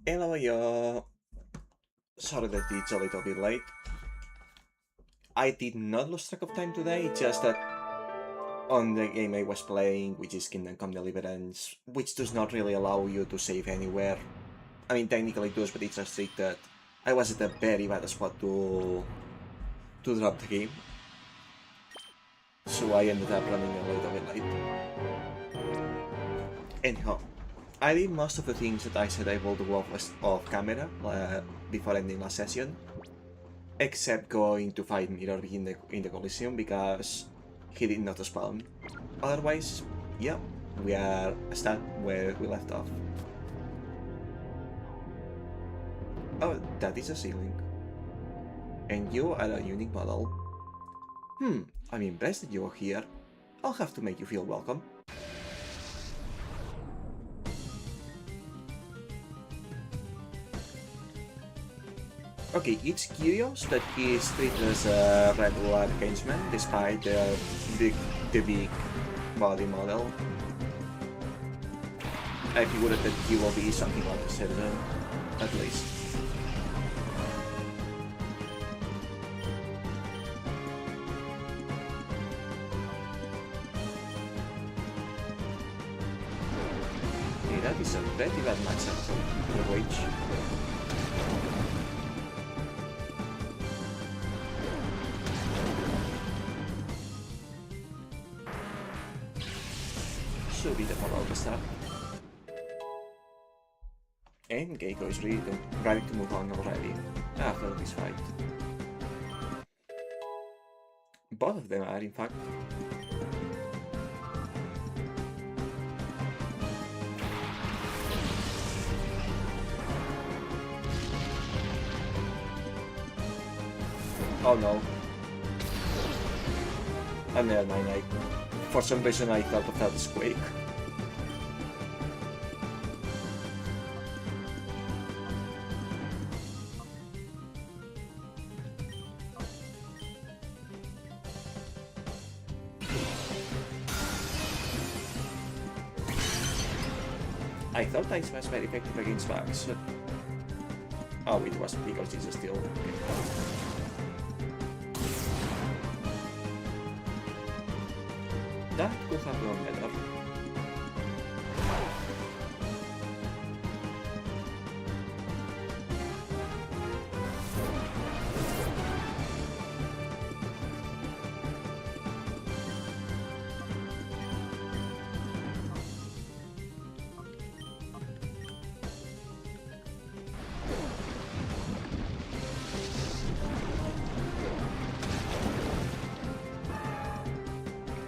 Hello, yo. Sorry that it's a little bit late. I did not lose track of time today, just that on the game I was playing, which is Kingdom Come Deliverance, which does not really allow you to save anywhere. I mean, technically it does, but it's restricted. I was at a very bad spot to drop the game, so I ended up running a little bit late. Anyhow, I did most of the things that I said I will do off camera before ending last session, except going to fight Mirror in the Coliseum because he did not spawn. Otherwise, yeah, we are stuck where we left off. Oh, that is a ceiling. And you are a unique model. I'm impressed that you are here. I'll have to make you feel welcome. Okay, it's curious that he is treated as a regular henchman despite the big body model. I figured that he will be something like a citizen, at least. Okay, that is a pretty bad matchup for the wage. Should be the model to start. And Keiko is ready to move on already, after this fight. Both of them are, in fact. Oh no. And never mind, for some reason I thought of that as Quake. I thought Ice was very effective against bugs. Oh, it was because it's still... That could have gone better.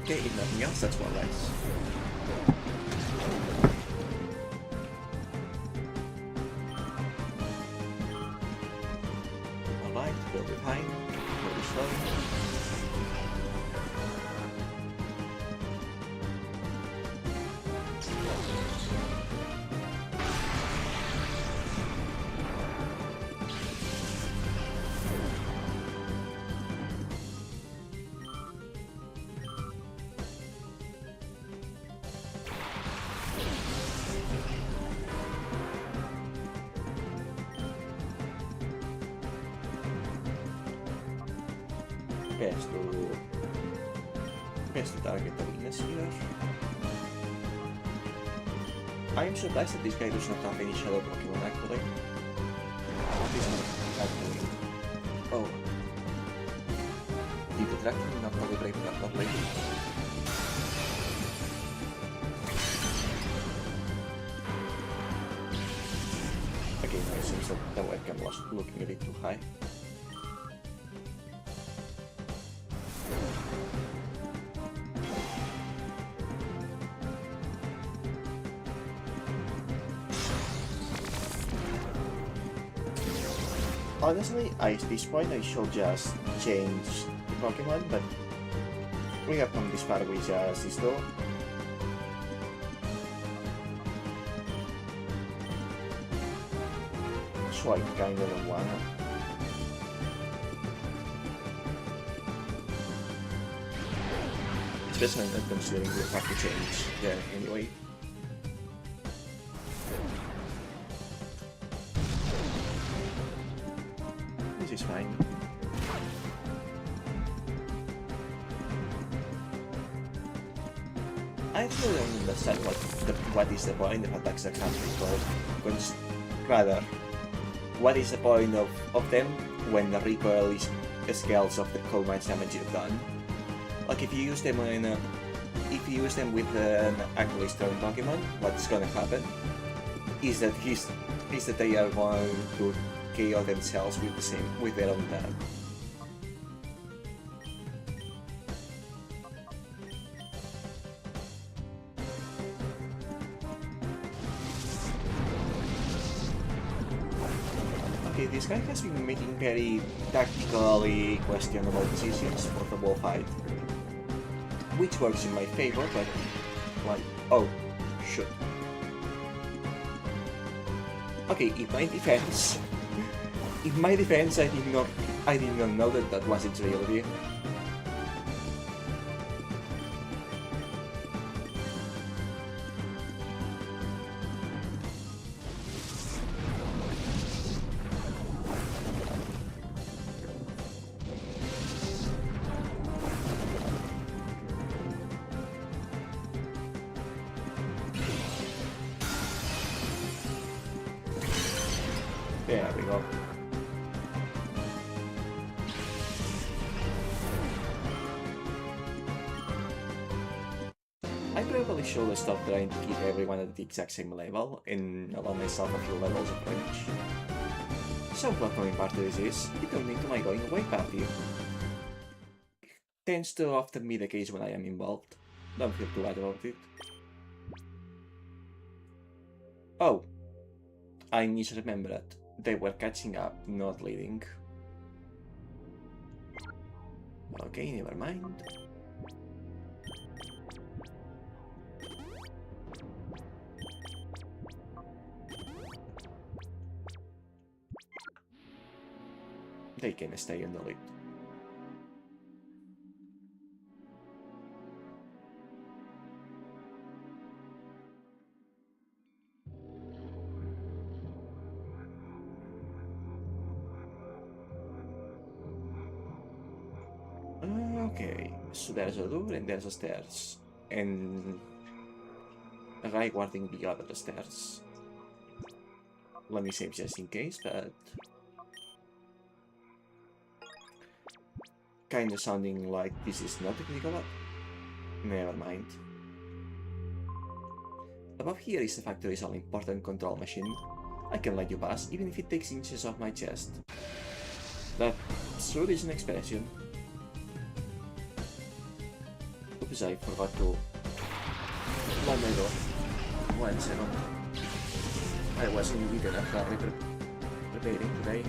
Okay, if nothing else, that's one less. Alright, we'll be fine. We'll be slow. Best to target the weakness here. I am surprised that this guy does not have any shadow Pokemon actually. This is actually... Oh. Did the Dragon not calibrate properly? Okay, now it seems that the webcam was looking a bit too high. Honestly, at this point I should just change the Pokemon, but we have come this far with just this though. So I kinda don't wanna. Especially not considering we'll have to change there anyway. She's fine. I still don't understand what is the point of attacks that have recoil. Rather, what is the point of them when the recoil is scales of how much damage you've done? Like if you use them with an actually strong Pokemon, what's gonna happen is that they are going to KO themselves with their own tag. Okay, this guy has been making very tactically questionable decisions for the wall fight, which works in my favor, but like, oh, shit. Okay, in my defense, I did not know that was its reality. There we go. I probably should stop trying to keep everyone at the exact same level and allow myself a few levels of range. So what coming back to this is, you don't need to my going away party. Tends to often be the case when I am involved. Don't feel too bad about it. Oh, I misremembered. They were catching up, not leading. Okay, never mind. They can stay in the lead. Okay, so there's a door and there's a stairs. And right guarding the other stairs. Let me save just in case, but kinda sounding like this is not technical. Never mind. Above here is the factory's all-important control machine. I can let you pass, even if it takes inches off my chest. That sure is an expression. Oops, I forgot to lock my door. 1 second. I wasn't really enough preparing today.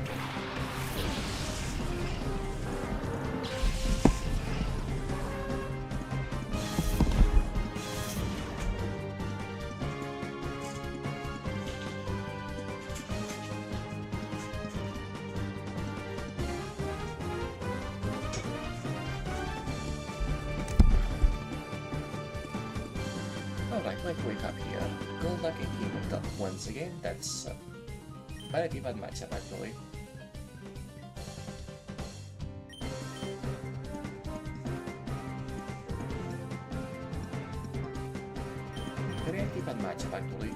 Alright, like wake up here. Good luck and team up once again. That's a very bad matchup actually. Very bad matchup actually.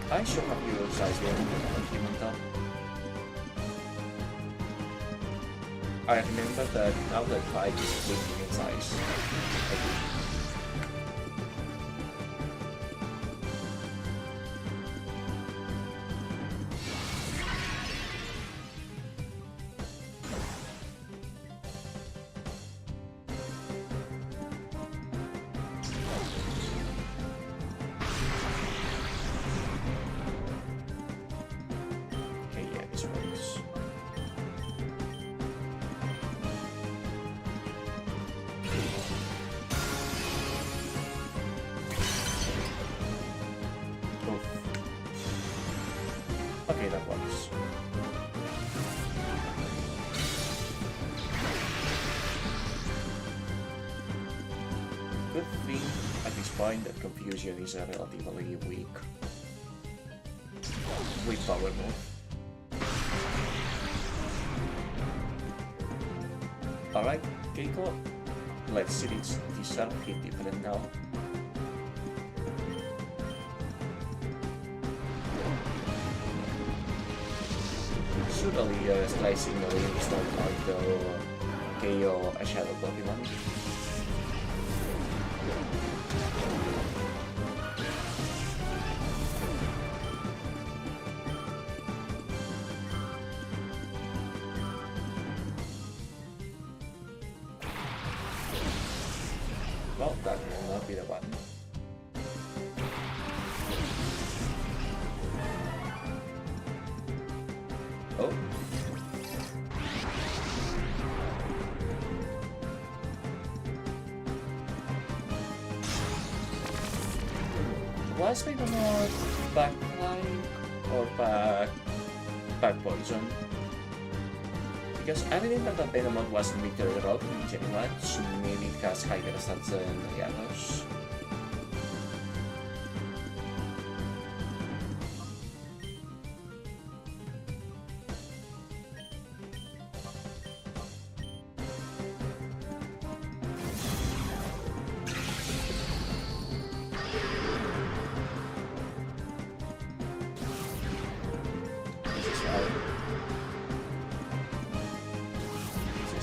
I should have used size here on team on top. I remember that outlet 5 is blinking in size. Okay, yeah, this works. would think at this point that Confusion is a relatively weak power move. Alright, Keiko, let's see this sharp hit different now. Surely Strike Signaling is not going to KO a Shadow Pokemon. Well, that will not be the one. Oh. Was maybe more backline or back poison? Because I remember that Venomon wasn't Victory Road in Gen 1, so maybe it has higher stats than the others.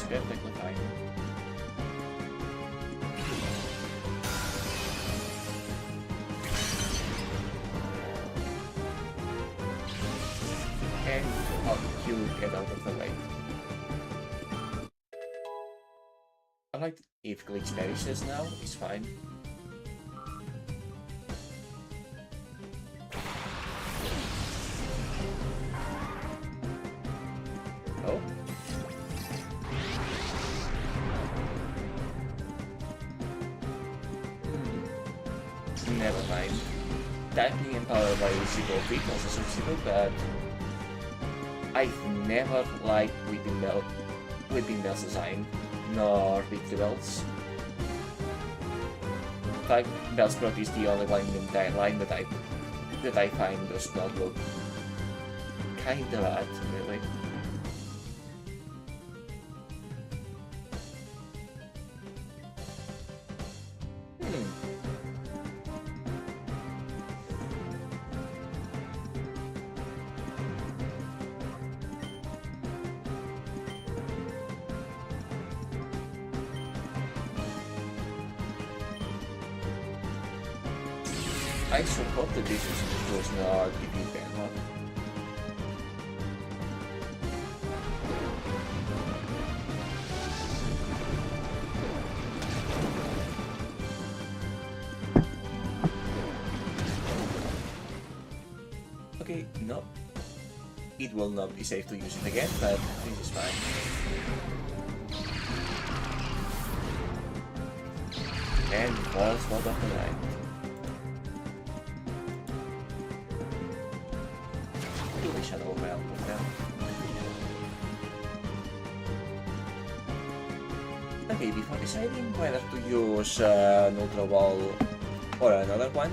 Perfectly fine. And how you get out of the way. Alright, if Glitch perishes now, it's fine. Oh. Never mind. Typing empowered by Zero Feet was a substitute, but I've never liked Whipping Bell's design, nor Victory Bells. In fact, Bellsprout is the only one in the entire line that I find does not look kinda bad, really. I should hope that this was not giving Benma. Okay, no. It will not be safe to use it again, but this is fine. And falls out of the line. Shadow Realm with them. Okay, before deciding whether to use an Ultra Ball or another one,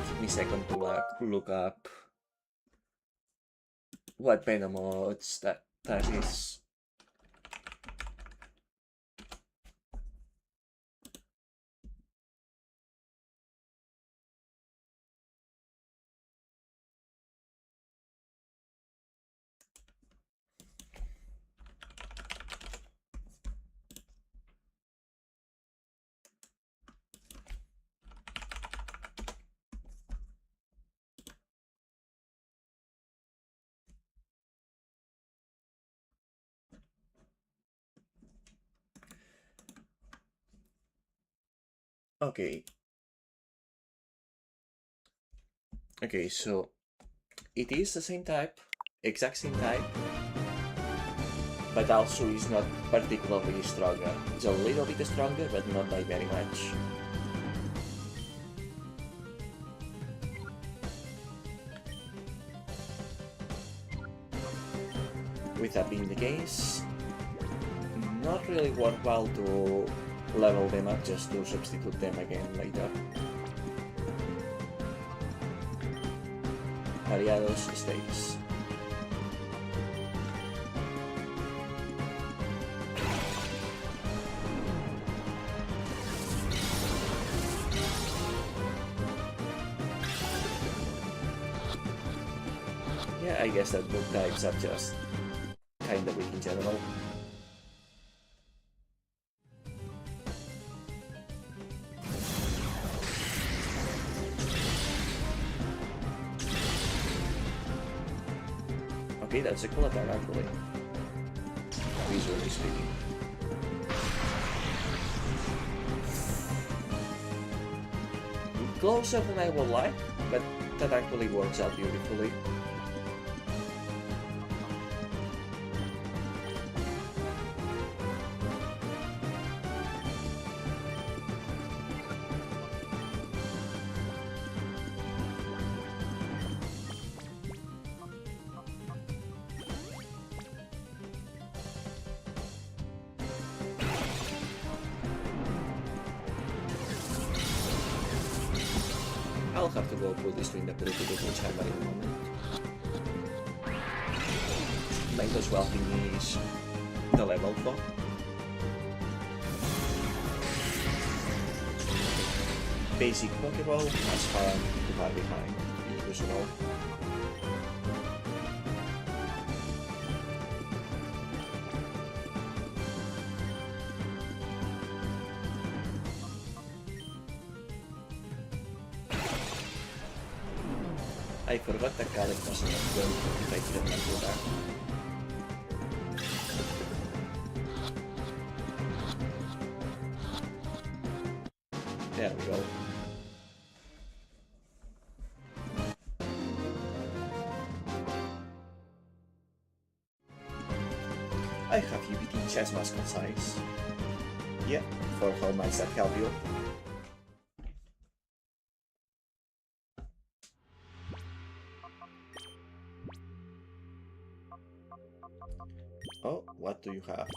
give me a second to look up what Venomods that is. Okay. Okay, so it is the same type, exact same type, but also is not particularly stronger. It's a little bit stronger, but not by very much. With that being the case, not really worthwhile to level them up just to substitute them again later. Variados states. Yeah, I guess that book types are just kinda weak in general. Okay, that's a cool attack actually, visually speaking. Closer than I would like, but that actually works out beautifully. I'll have to go put this to inability to which hammer in a moment. Might as well finish the level though. Basic Pokeball has fallen too far behind the usual. I forgot that Khaled wasn't going to take the mental back. There we go. I have you beating chess mascot size. Yeah, for how much that help you. Oh, what do you have?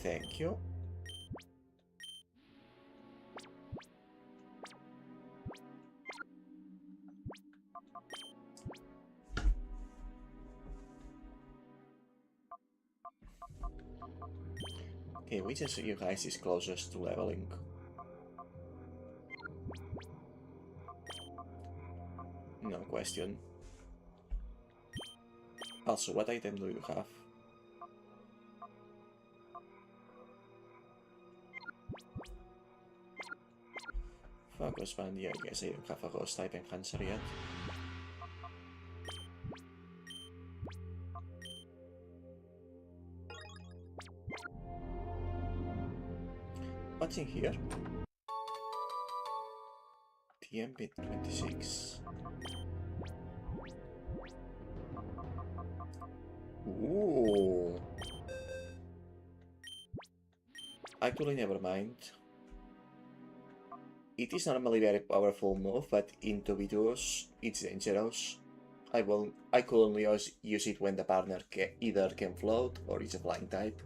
Thank you. Okay, which of you guys is closest to leveling? No question. Also, what item do you have? Focus Band, yeah, I guess I don't have a ghost type enhancer yet. What's in here? TMP 26. Ooh. Actually, never mind. It is normally very powerful move, but in 2v2s, it's dangerous. I could only use it when the partner either can float or is a flying type.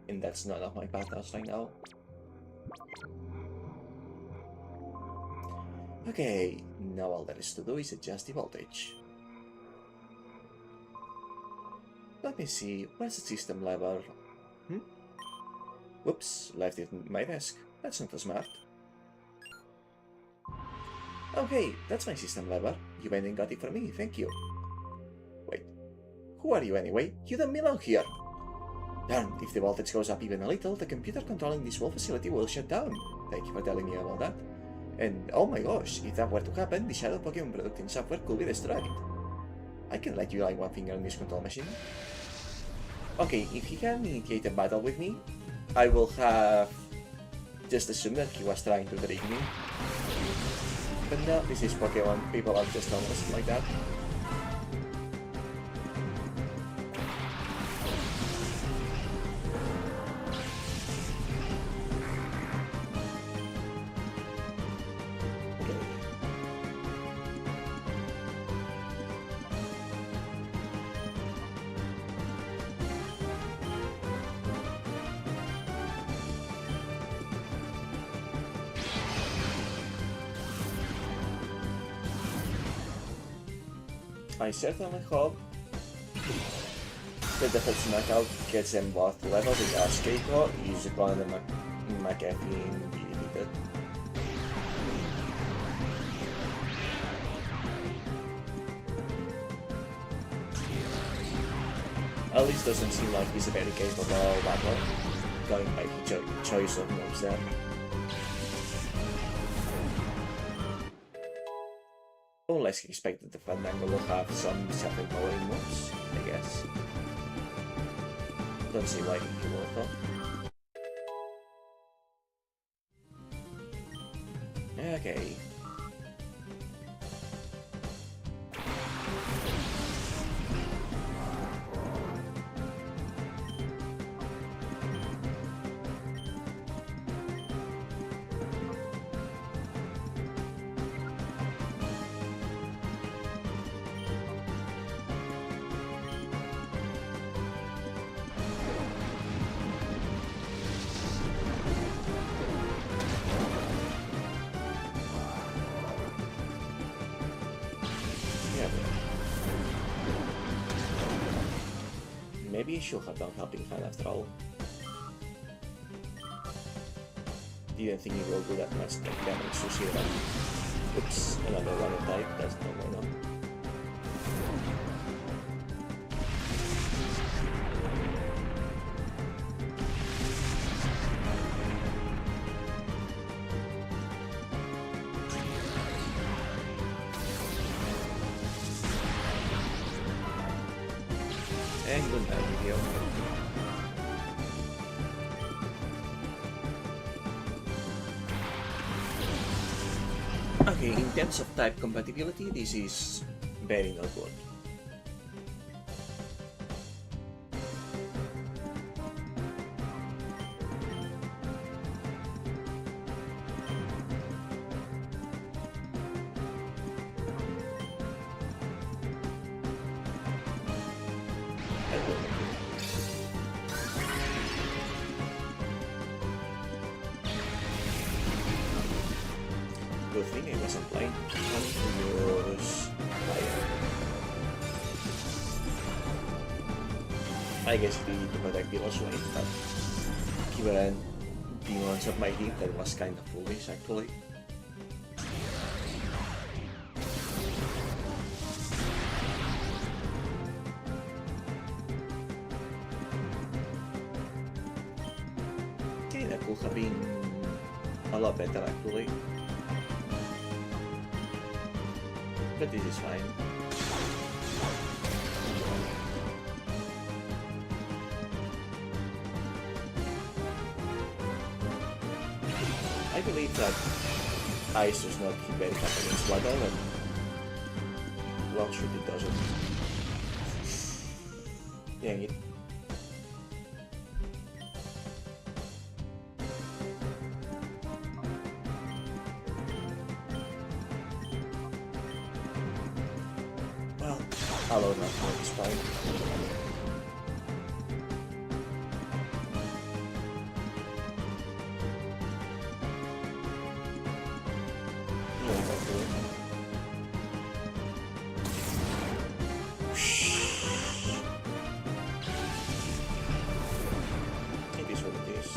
And that's none of my patterns right now. Okay, now all there is to do is adjust the voltage. Let me see, where's the system lever? Whoops, left it in my desk. That's not so smart. Okay, that's my system lever. You went and got it for me, thank you. Wait, who are you anyway? You don't belong here. Darn, if the voltage goes up even a little, the computer controlling this whole facility will shut down. Thank you for telling me about that. And oh my gosh, if that were to happen, the Shadow Pokemon producing software could be destroyed. I can let you lie one finger on this control machine. Okay, if he can initiate a battle with me, I will have just assumed that he was trying to trick me. But no, this is Pokemon, people are just honest like that. I certainly hope that the first knockout gets them both leveled because Keiko is going to McAfee be defeated. At least doesn't seem like he's a very capable battler, going by his choice of moves there. Unless he expected the Fandango will have some self-empowering moves, I guess. Don't see why he will though. Okay. Maybe he should have done Helping Hand after all. Didn't think he will do that much damage to Shira. Oops, another water type, that's not going on. And good night, video. Okay, in terms of type compatibility, this is very not good. Good thing I wasn't playing to use fire. I guess we need to protect the lost lane, but given the ones of my team, that was kind of foolish actually. Okay, that could have been a lot better actually. But this is fine. I believe that ice does not hit very hard against water, and well, shoot, it doesn't. Dang it. Hello, not for this fight. It is what it is.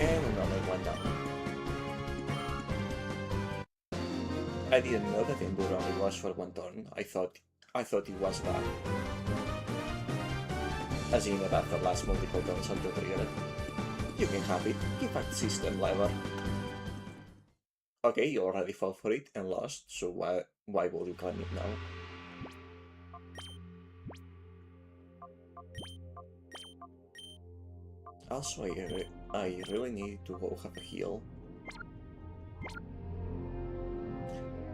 And another one down. I didn't know that Enduro only was for one turn. I thought it was back. As in that after last multiple turns until triggered. You can have it. Give back the system lever. Okay, you already fought for it and lost, so why would you claim it now? Also, I really need to go have a heal.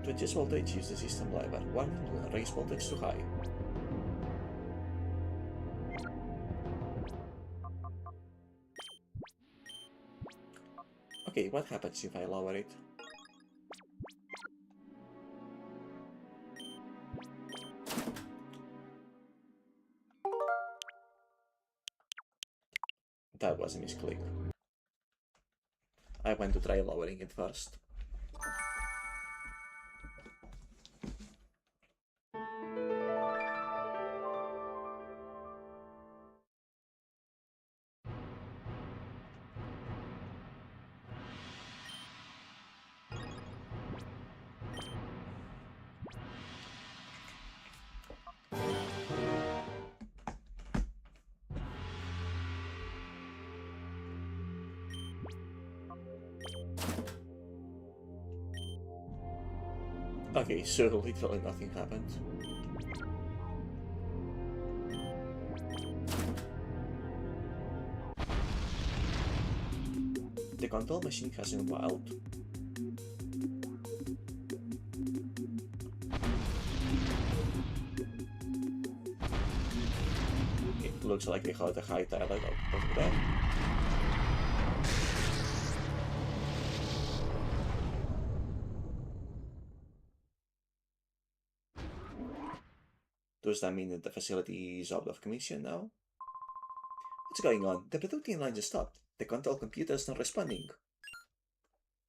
To adjust voltage, use the system lever. Warning, do not raise voltage too high. Okay, what happens if I lower it? That was a misclick. I went to try lowering it first. Okay, so literally nothing happened. The control machine has been wild. It looks like they had a high tile over there. Does that mean that the facility is out of commission now? What's going on? The production line just stopped. The control computer is not responding.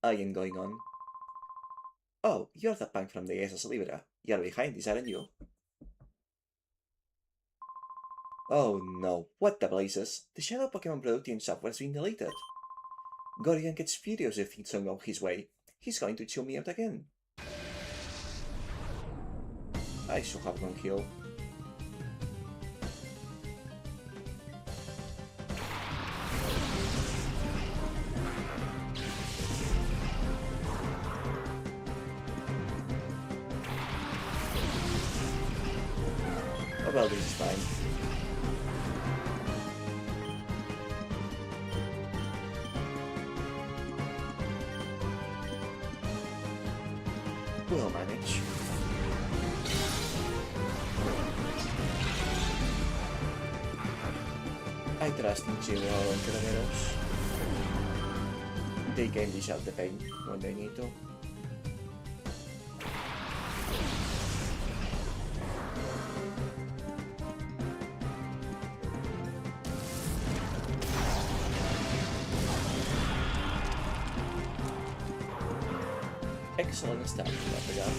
I am going on. Oh, you're the punk from the SS Libra. You're behind this, aren't you? Oh no, what the blazes? The Shadow Pokemon production software has been deleted. Gorian gets furious if things don't go his way. He's going to chew me out again. I should have gone heal. Oh well, this is fine. We'll manage. I trust in Zero and Carameros. They can dish out the pain when they need to. Excellent start in that regard.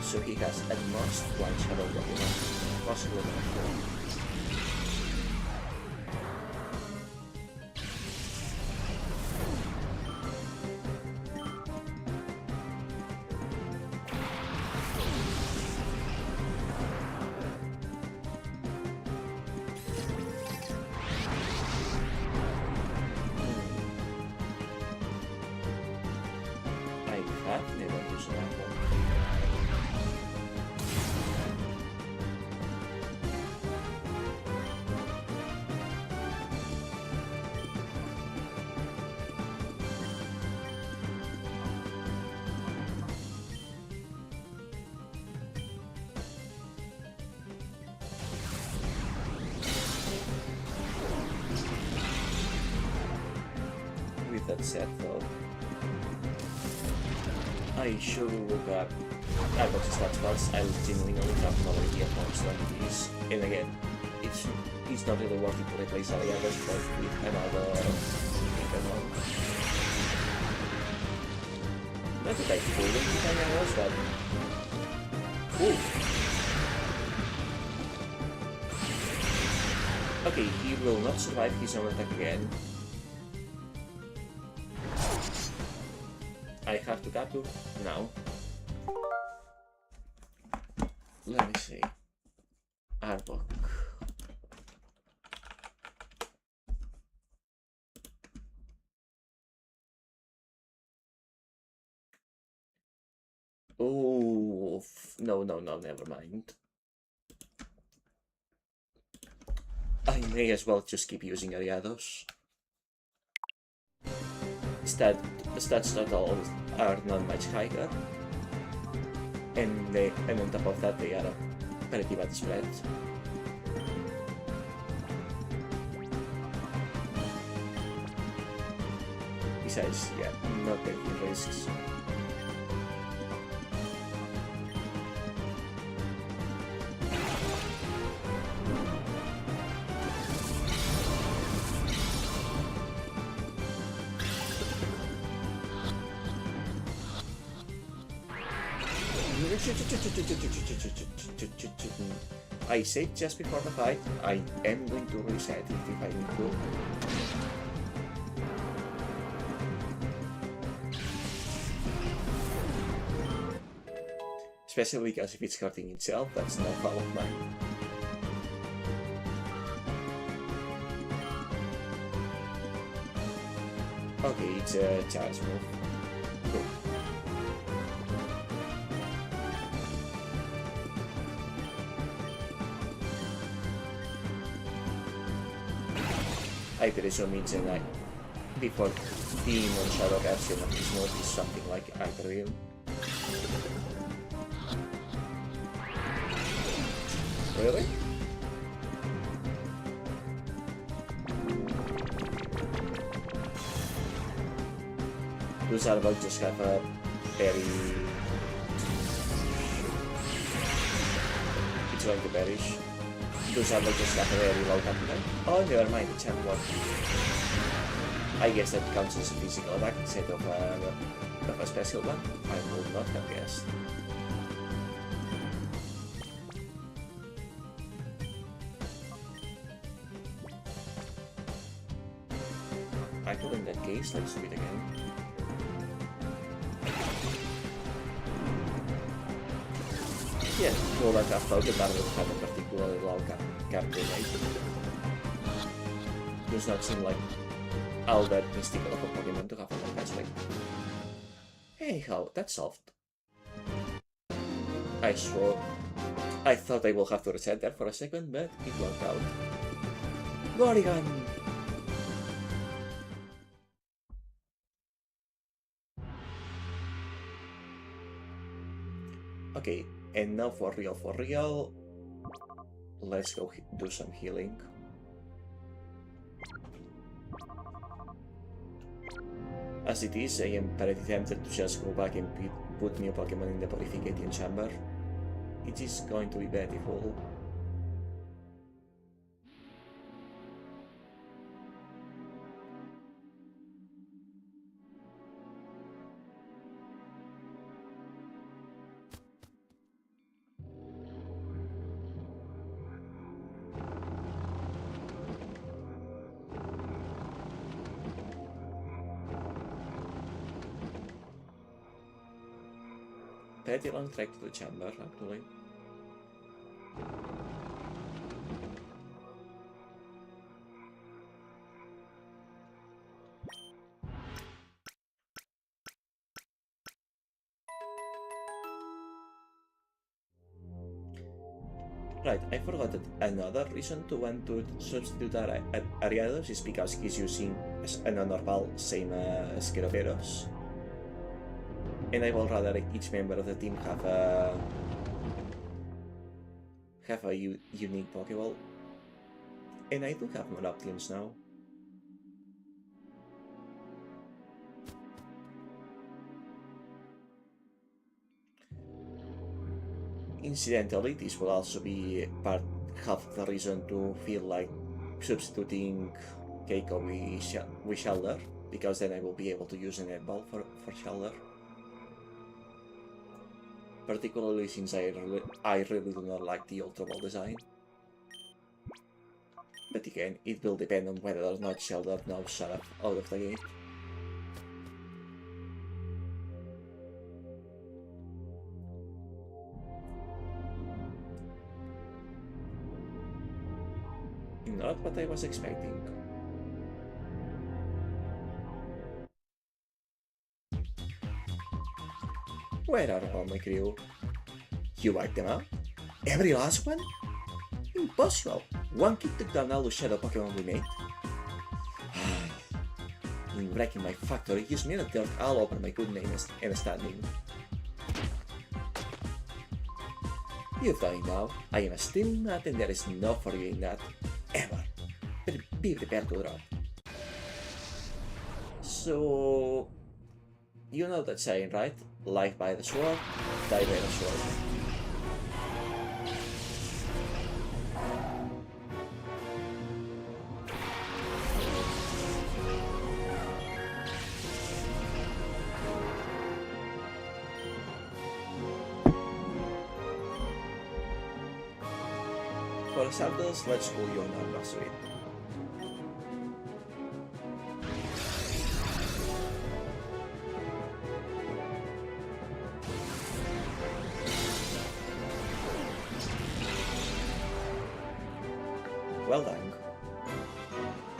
So he has at most one Shadow Pokemon, possibly not. I have never used that one. With that said though, I should look up Xbox stats first. I genuinely have no idea how strong it is. And again, it's not really worth it to replace Aliagas with another Pokemon. Not that I couldn't if I was that. Ooh. Okay, he will not survive his own attack again. I have to capture now. Let me see. Artbook. Oh, no, never mind. I may as well just keep using Ariados. Stats total are not much higher. And on top of that, they are a pretty bad spread. Besides, yeah, not taking risks. I said just before the fight, I am going to reset it if I need to. Especially because if it's hurting itself, that's no fault of mine. Okay, it's a charge move. Cool. I presume it's a before being on shadow version of this move is something like Hyperbeam. Really? Those Arbok just have a very... It's going to perish. Those Arbok just have a very low attack. Oh, never mind, it's handwork. I guess that counts as a physical attack instead of a special one. I would not have guessed. I thought in that case, let's do it again. Yeah, well, I thought that that would have a particularly low capture rate. Does not seem like all that mystical of a Pokemon to have a low catch rate. Anyhow, that's solved. I swore. I thought I will have to reset there for a second, but it worked out. Gorrigan! Okay, and now for real, let's go do some healing. As it is, I am pretty tempted to just go back and put new Pokemon in the Purification Chamber. It is going to be beautiful. Pretty long trek to the chamber, actually. Right, I forgot that another reason to want to substitute Ariados is because he's using a non-normal, same as Skeroperos. And I would rather each member of the team have a unique Pokeball. And I do have more options now. Incidentally, this will also be half the reason to feel like substituting Keiko with Shelter, because then I will be able to use an Net Ball for Shelter. particularly since I really do not like the Ultra Ball design. But again, it will depend on whether or not Sheldon knows shut up out of the gate. Not what I was expecting. Where are all my crew? You wiped them out? Every last one? Impossible! One kick took down all the shadow Pokemon we made. In wrecking my factory, you smeared dirt all over my good name and standing. You've done it now. I am still not, and there is no forgetting that. Ever. But be prepared to drop. So... you know that saying, right? Life by the sword, die by the sword. For starters, let's go your normal suite. Well done.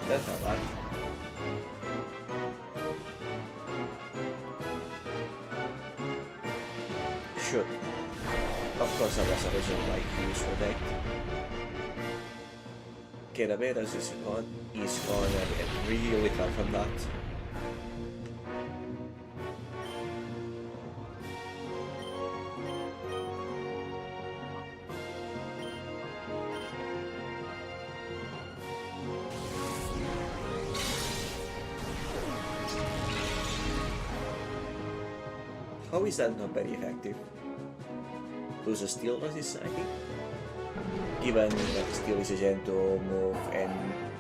That's not bad. Should. Of course, I was originally like useful deck. Cadaveras is gonna get really far from that. How is that not very effective? Lose a steel resist, I think? Given that steel is a Gen 2 move and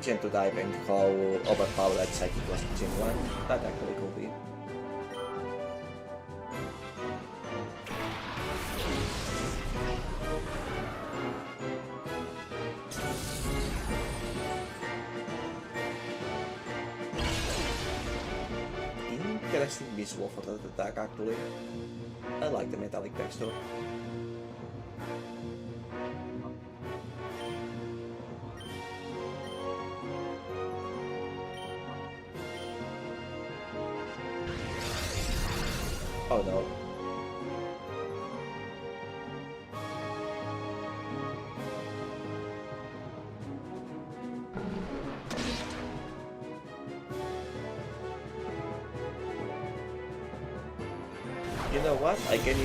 Gen 2 type and how overpowered that psychic was in Gen 1, that actually could be. Interesting visual for that attack actually. I like the metallic texture. Oh no. You know what? I can't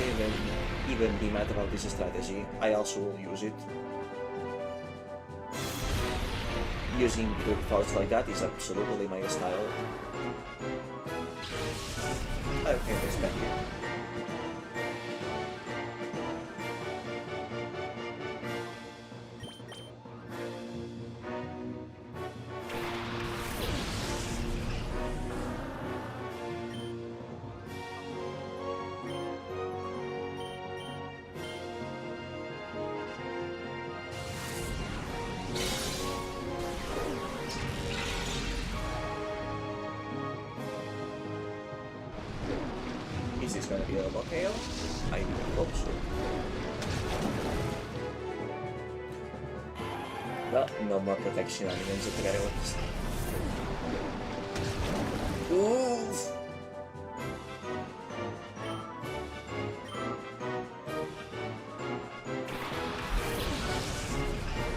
even be mad about this strategy. I also will use it. Using good thoughts like that is absolutely my style. I can't expect it. Is this gonna be a double KO? I hope so. Well, no more protection elements at the very least. Oof!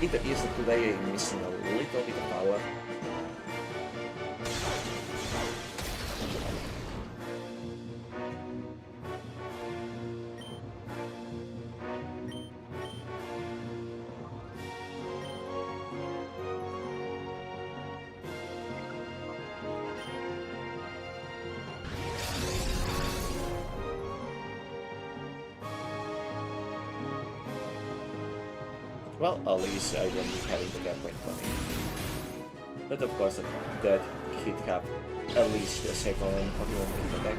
It appears that today I'm missing a little bit of power. Well, at least I won't be having the gap point for me. But of course, that hit cap at least a second Pokemon in the deck.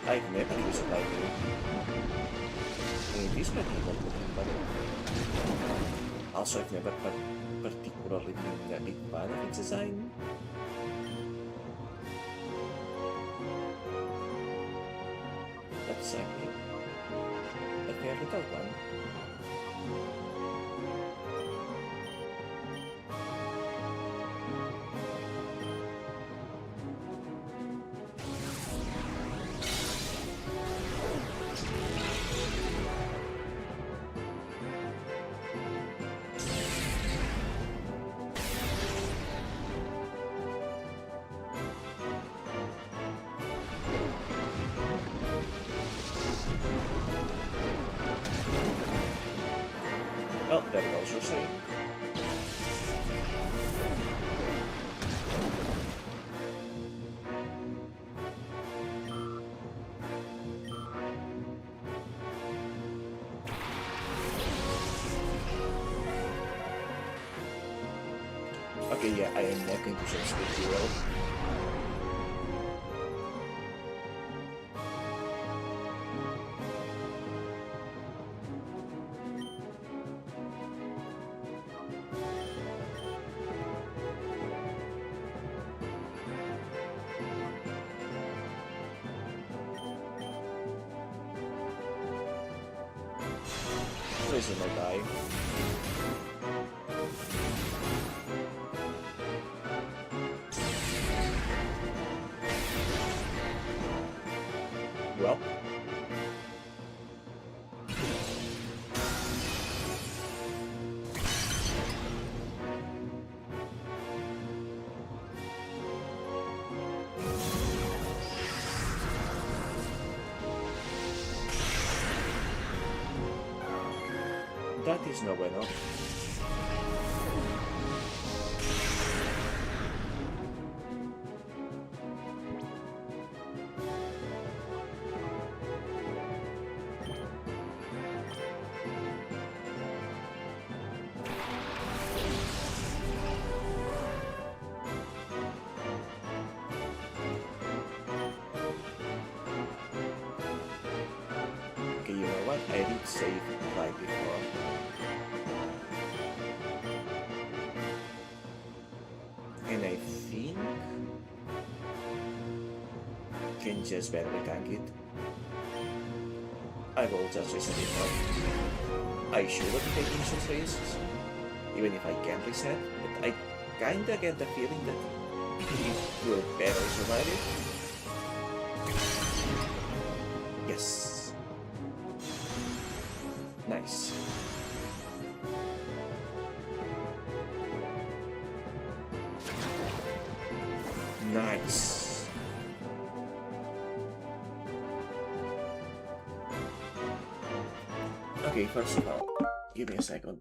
I've never used a baddie. It is medieval looking, but also I've never particularly been a big fan of its design. Exactly. A fair little one. Oh, there goes your saying. Okay, yeah, I am not going to change the hero. Please do not die. Well. That is no bueno. Okay, you know what? I did save right before. And I think can just barely tank it. I will just reset it now. I should have taken such risks, even if I can't reset, but I kinda get the feeling that it will barely survive it. Yes. Nice. Nice. Okay, first of all, give me a second.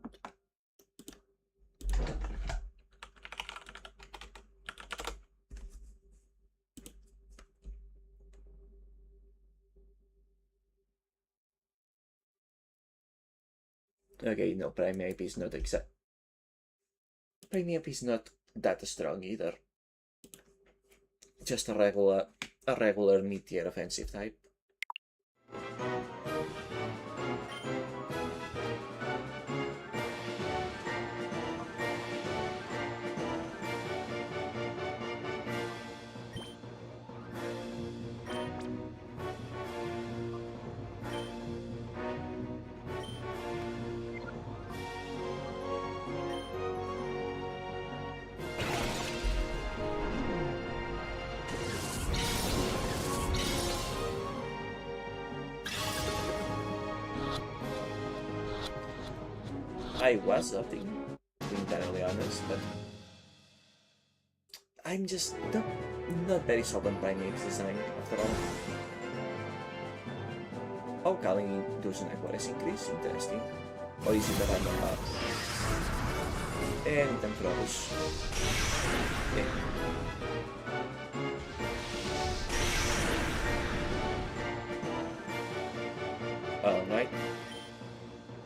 Okay, no, Prime AP is not exact. Prime AP is not that strong either. Just a regular mid-tier offensive type. I was opting, to be entirely honest, but I'm just not very sold on Prime Apes design after all. Oh, calling does an accuracy increase, interesting. Or is it a random path? And then throws. Yeah. Alright.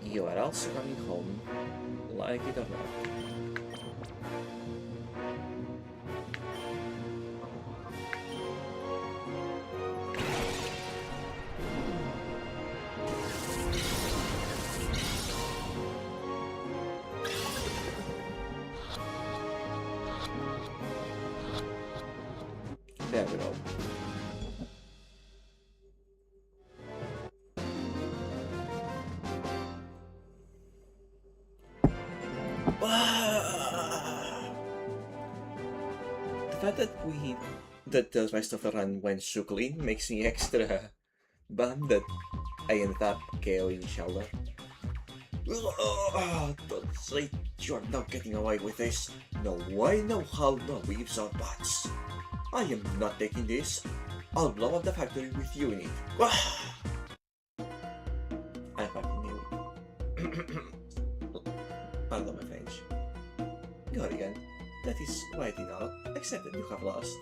You are also coming home, like it or not. There we go. The fact that the rest of the run went so clean makes me extra bummed that I ended up KOing Shoulder. Don't say you're not getting away with this. No way, no how, no weaves or buts. I am not taking this. I'll blow up the factory with you in it. I fucking knew it. Pardon my French. God again. That is quite enough, except that you have lost.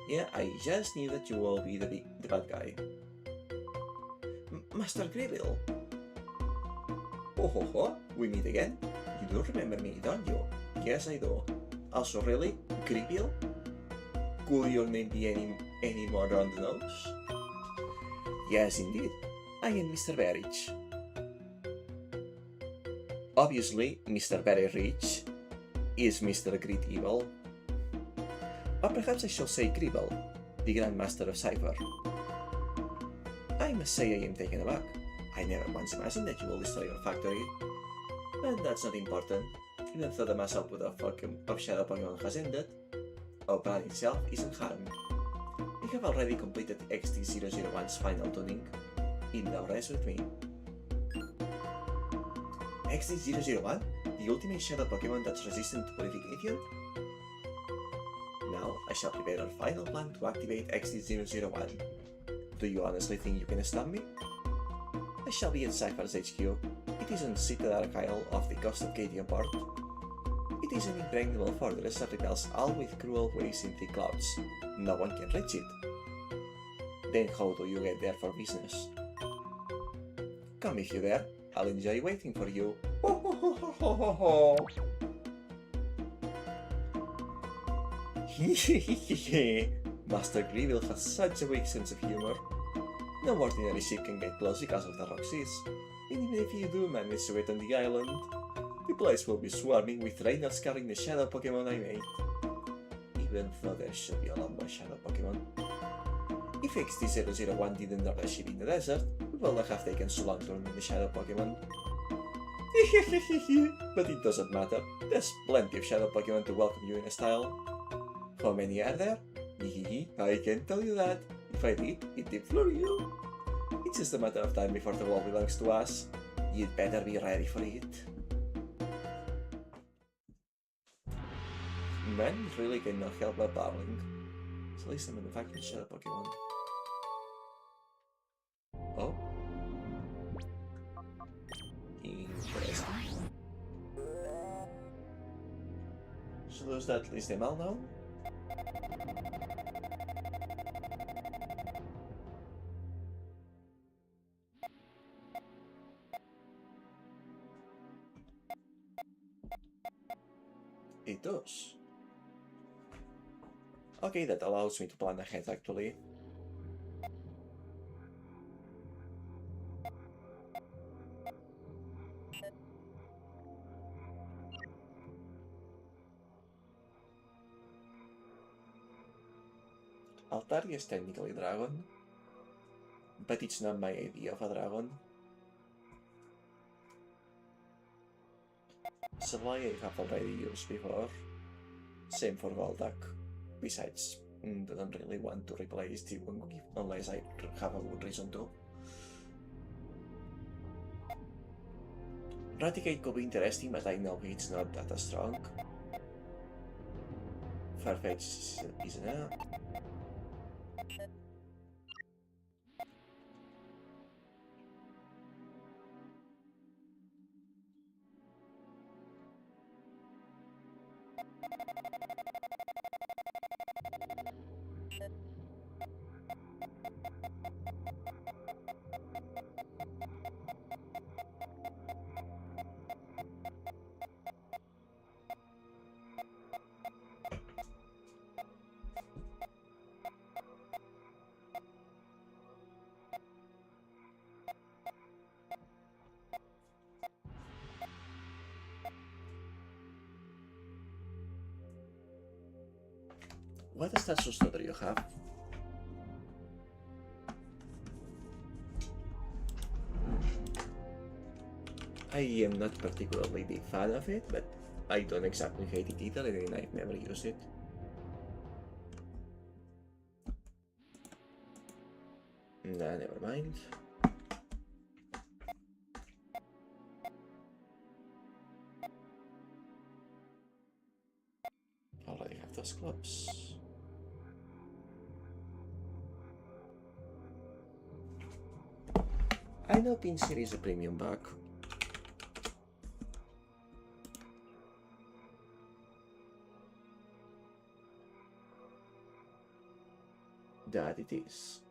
Yeah, I just knew that you will be the bad guy. Master Gribble. Oh ho ho, we meet again? You do remember me, don't you? Yes, I do. Also, really? Gribble? Could your name be any more on the nose? Yes, indeed. I am Mr. Berich. Obviously, Mr. Very Rich is Mr. Great Evil. Or perhaps I shall say Gribble, the Grand Master of Cipher. I must say I am taken aback. I never once imagined that you will destroy your factory. But that's not important. Even though the mass output of Shadow Pokemon has ended, our plan itself isn't harmed. We have already completed XT001's final tuning. It now rests with me. XT001? The ultimate Shadow Pokemon that's resistant to purification? Now, I shall prepare our final plan to activate XT001. Do you honestly think you can stop me? I shall be at Cypher's HQ. It is on Citadel Isle off the coast of Gatian Port. It is an impregnable fortress that repels all with cruel waves in thick clouds. No one can reach it. Then how do you get there for business? Come if you dare. I'll enjoy waiting for you. Ho ho ho ho ho ho ho! Master Gribble has such a weak sense of humor. No ordinary ship can get close because of the rock seas. And even if you do manage to get on the island, the place will be swarming with Reynolds carrying the Shadow Pokemon I made. Even though there should be a lot more Shadow Pokemon. If XT001 didn't drop a ship in the desert, we would not have taken so long to learn the Shadow Pokemon. But it doesn't matter, there's plenty of Shadow Pokemon to welcome you in style. How many are there? I can't tell you that. If I did, it'd floor you. It's just a matter of time before the world belongs to us. You'd better be ready for it. Man really cannot help but babbling. So at least I'm manufacturing Shadow Pokemon. Oh? Interesting. So does that list them all now? It does. Okay, that allows me to plan ahead actually. Altaria is technically a dragon, but it's not my idea of a dragon. Supply I have already used before. Same for Golduck. Besides, I don't really want to replace the Wungi unless I have a good reason to. Raticate could be interesting, but I know it's not that strong. Farfetch is enough. What status do you have? I am not particularly big fan of it, but I don't exactly hate it either, and I've never used it. Nah, never mind. Already have those clubs. I know Pinsir is a premium bug. That it is.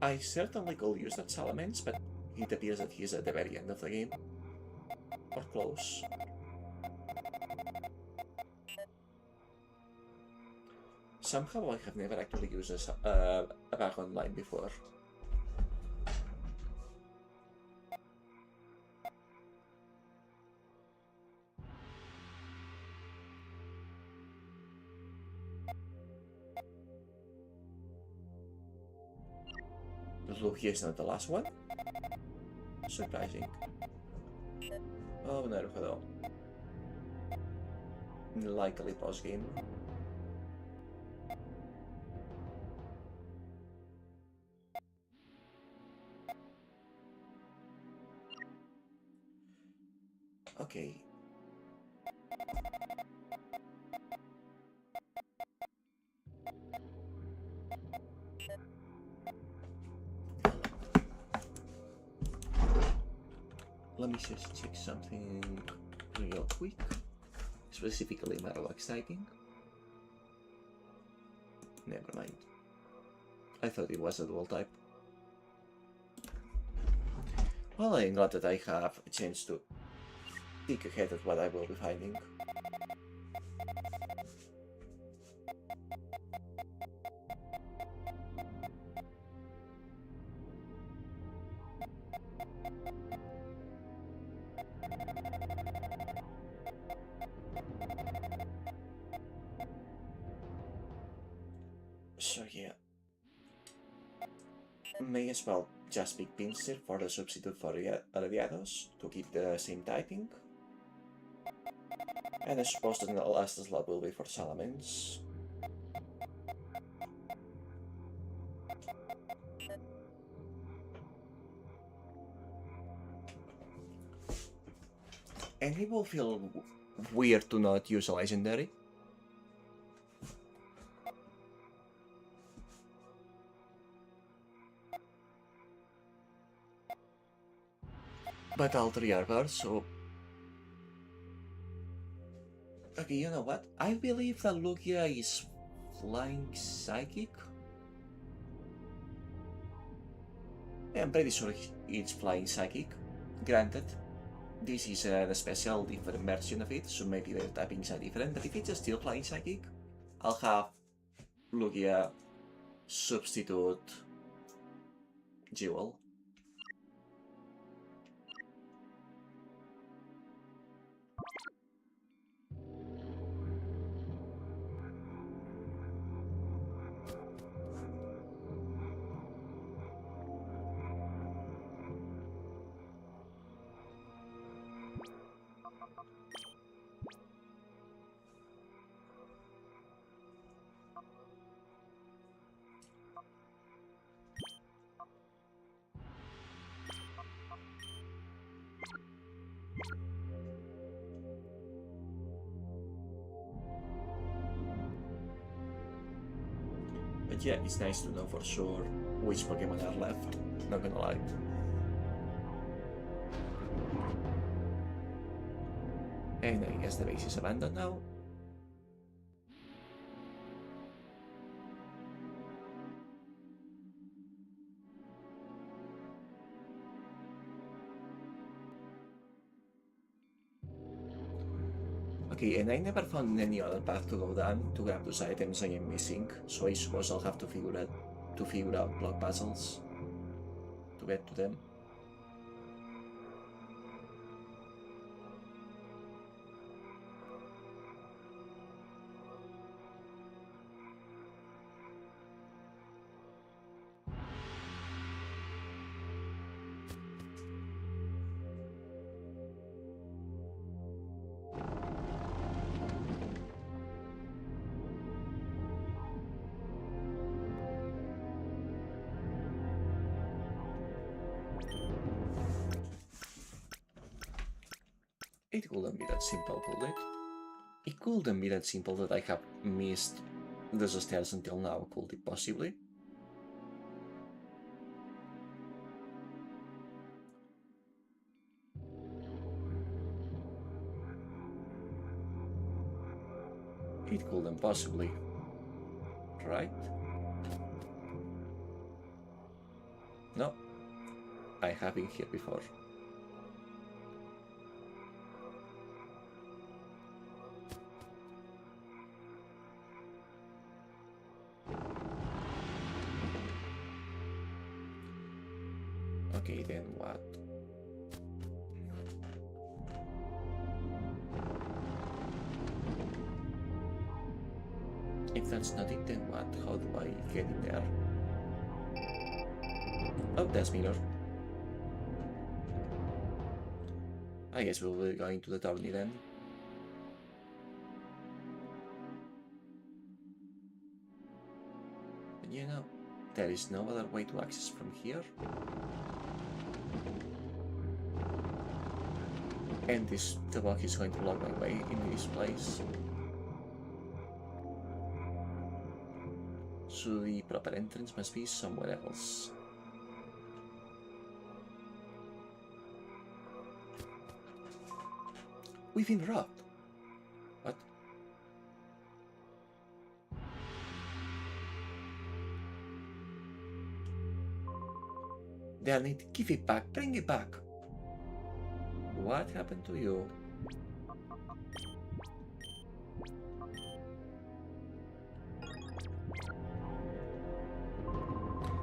I certainly could use that Salamence, but it appears that he's at the very end of the game. Or close. Somehow I have never actually used a bug online before. Lugia is not the last one? Surprising. Oh, Naruhodo. Likely post-game. Okay. Let me just check something real quick. Specifically Marowak's typing. Never mind. I thought it was a dual type. Well, I'm glad that I have a chance to peek ahead at what I will be finding. So yeah, may as well just pick Pinsir for the substitute for Radiados to keep the same typing. And I suppose that the last slot will be for Salamence. And it will feel weird to not use a legendary. But all three are birds, so... Okay, you know what? I believe that Lugia is Flying Psychic? Yeah, I'm pretty sure it's Flying Psychic. Granted, this is a special different version of it, so maybe the typings are different, but if it's still Flying Psychic, I'll have Lugia substitute Jewel. But yeah, it's nice to know for sure which Pokemon are left, not gonna lie. And I guess the base is abandoned now. Okay, and I never found any other path to go down to grab those items I am missing, so I suppose I'll have to figure out block puzzles to get to them. It couldn't be that simple, could it? It couldn't be that simple that I have missed those stairs until now, could it possibly? It couldn't possibly, right? No, I have been here before. Okay, then what? If that's not it, then what? How do I get in there? Oh, that's mirror. I guess we'll be going to the tourney then. And you know, there is no other way to access from here. And the block is going to block my way in this place. So the proper entrance must be somewhere else. We've been robbed. What? Damn it, give it back, bring it back. What happened to you?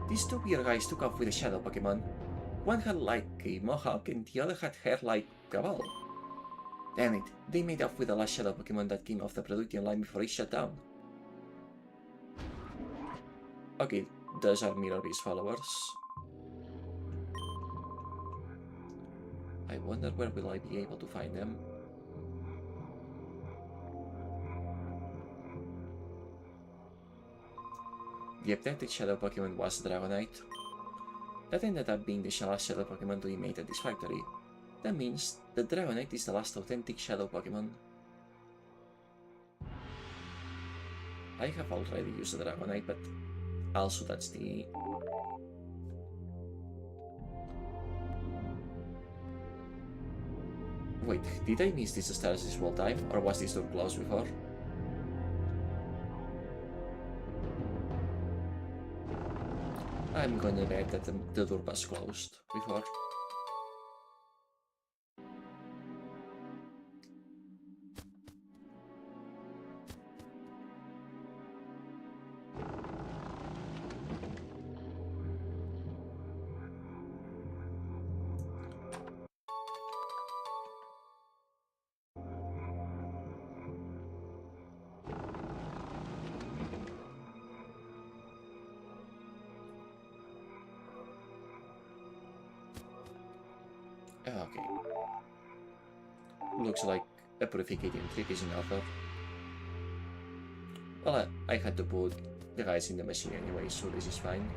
These two weird guys took off with a shadow Pokemon. One had like a mohawk and the other had hair like a ball. Damn it, they made off with the last shadow Pokemon that came off the production line before it shut down. Okay, those are Mirror Beast followers. I wonder where will I be able to find them. The updated shadow Pokemon was Dragonite. That ended up being the last shadow Pokemon to be made at this factory. That means the Dragonite is the last authentic shadow Pokemon. I have already used the Dragonite, but also that's the... Wait, did I miss these stairs this whole time, or was this door closed before? I'm gonna bet that the door was closed before. Okay. Looks like a purification trip is in order. Well, I had to put the guys in the machine anyway, so this is fine.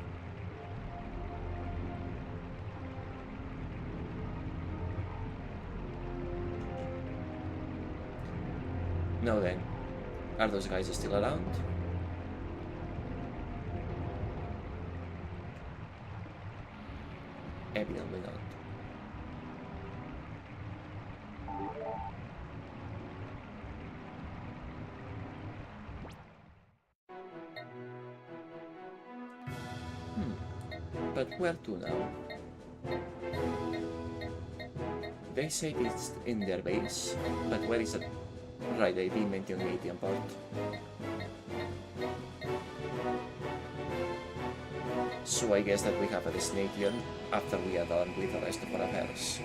Now then, are those guys still around? Evidently not. But where to now? They say it's in their base, but where is it? Right, I didn't mention the ATM part. So I guess that we have a destination after we are done with the rest of our affairs.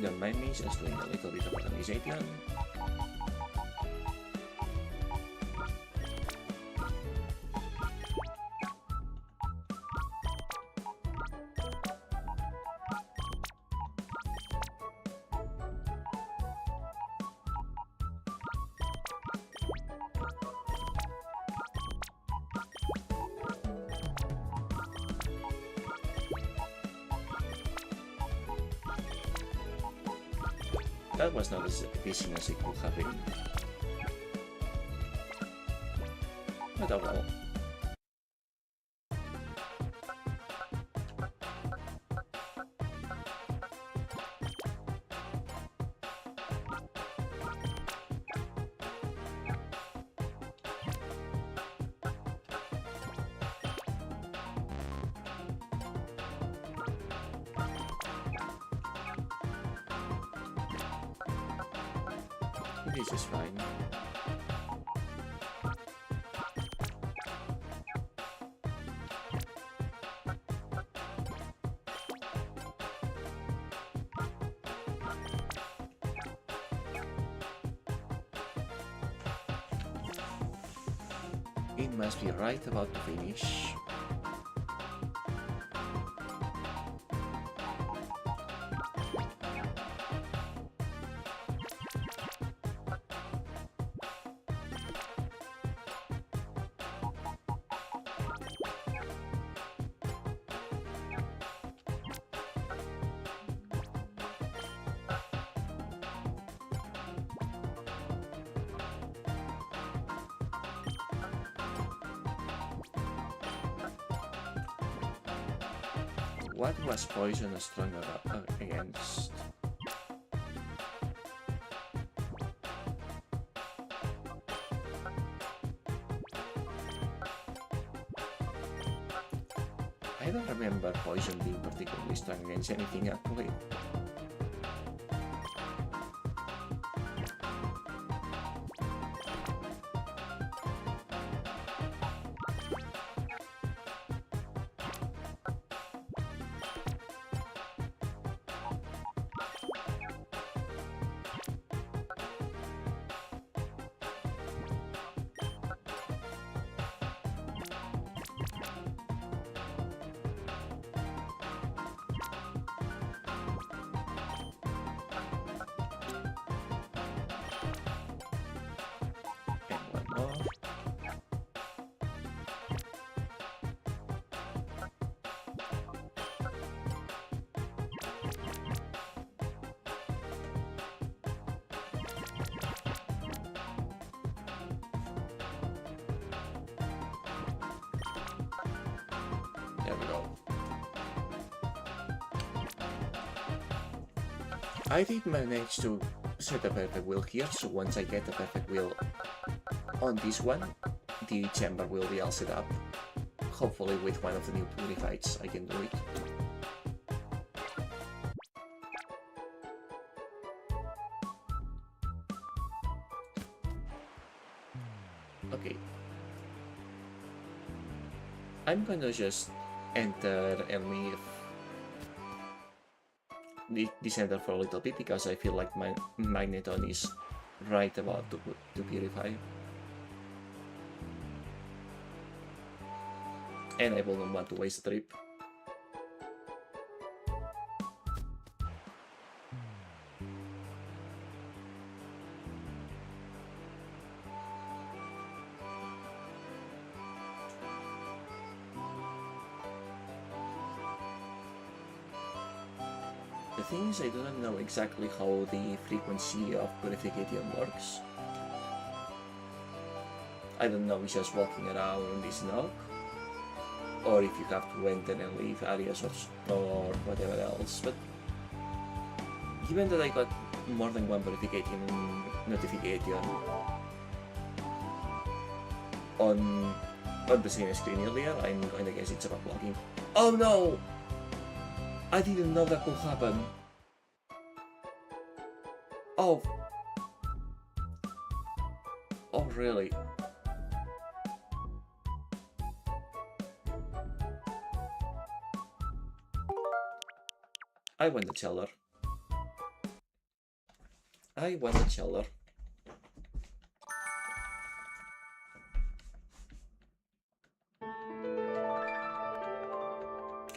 Don't mind me, just doing a little bit of organization. That was not as efficient as it could have been. But oh well. This is fine. It must be right about to finish. What was poison stronger against? I don't remember poison being particularly strong against anything actually. There we go. I did manage to set a perfect wheel here, so once I get a perfect wheel on this one, the chamber will be all set up. Hopefully with one of the new purifieds I can do it. Okay. I'm gonna just enter and leave the center for a little bit because I feel like my magneton is right about to purify. And I wouldn't want to waste a trip. The thing is, I do not know exactly how the frequency of purification works. I don't know, it's just walking around this knock, or if you have to enter and leave areas or whatever else, but given that I got more than one purification notification on the same screen earlier, I'm going to guess it's about logging. Oh no! I didn't know that could happen. Oh. Oh really? I want the cellar. I want the cellar.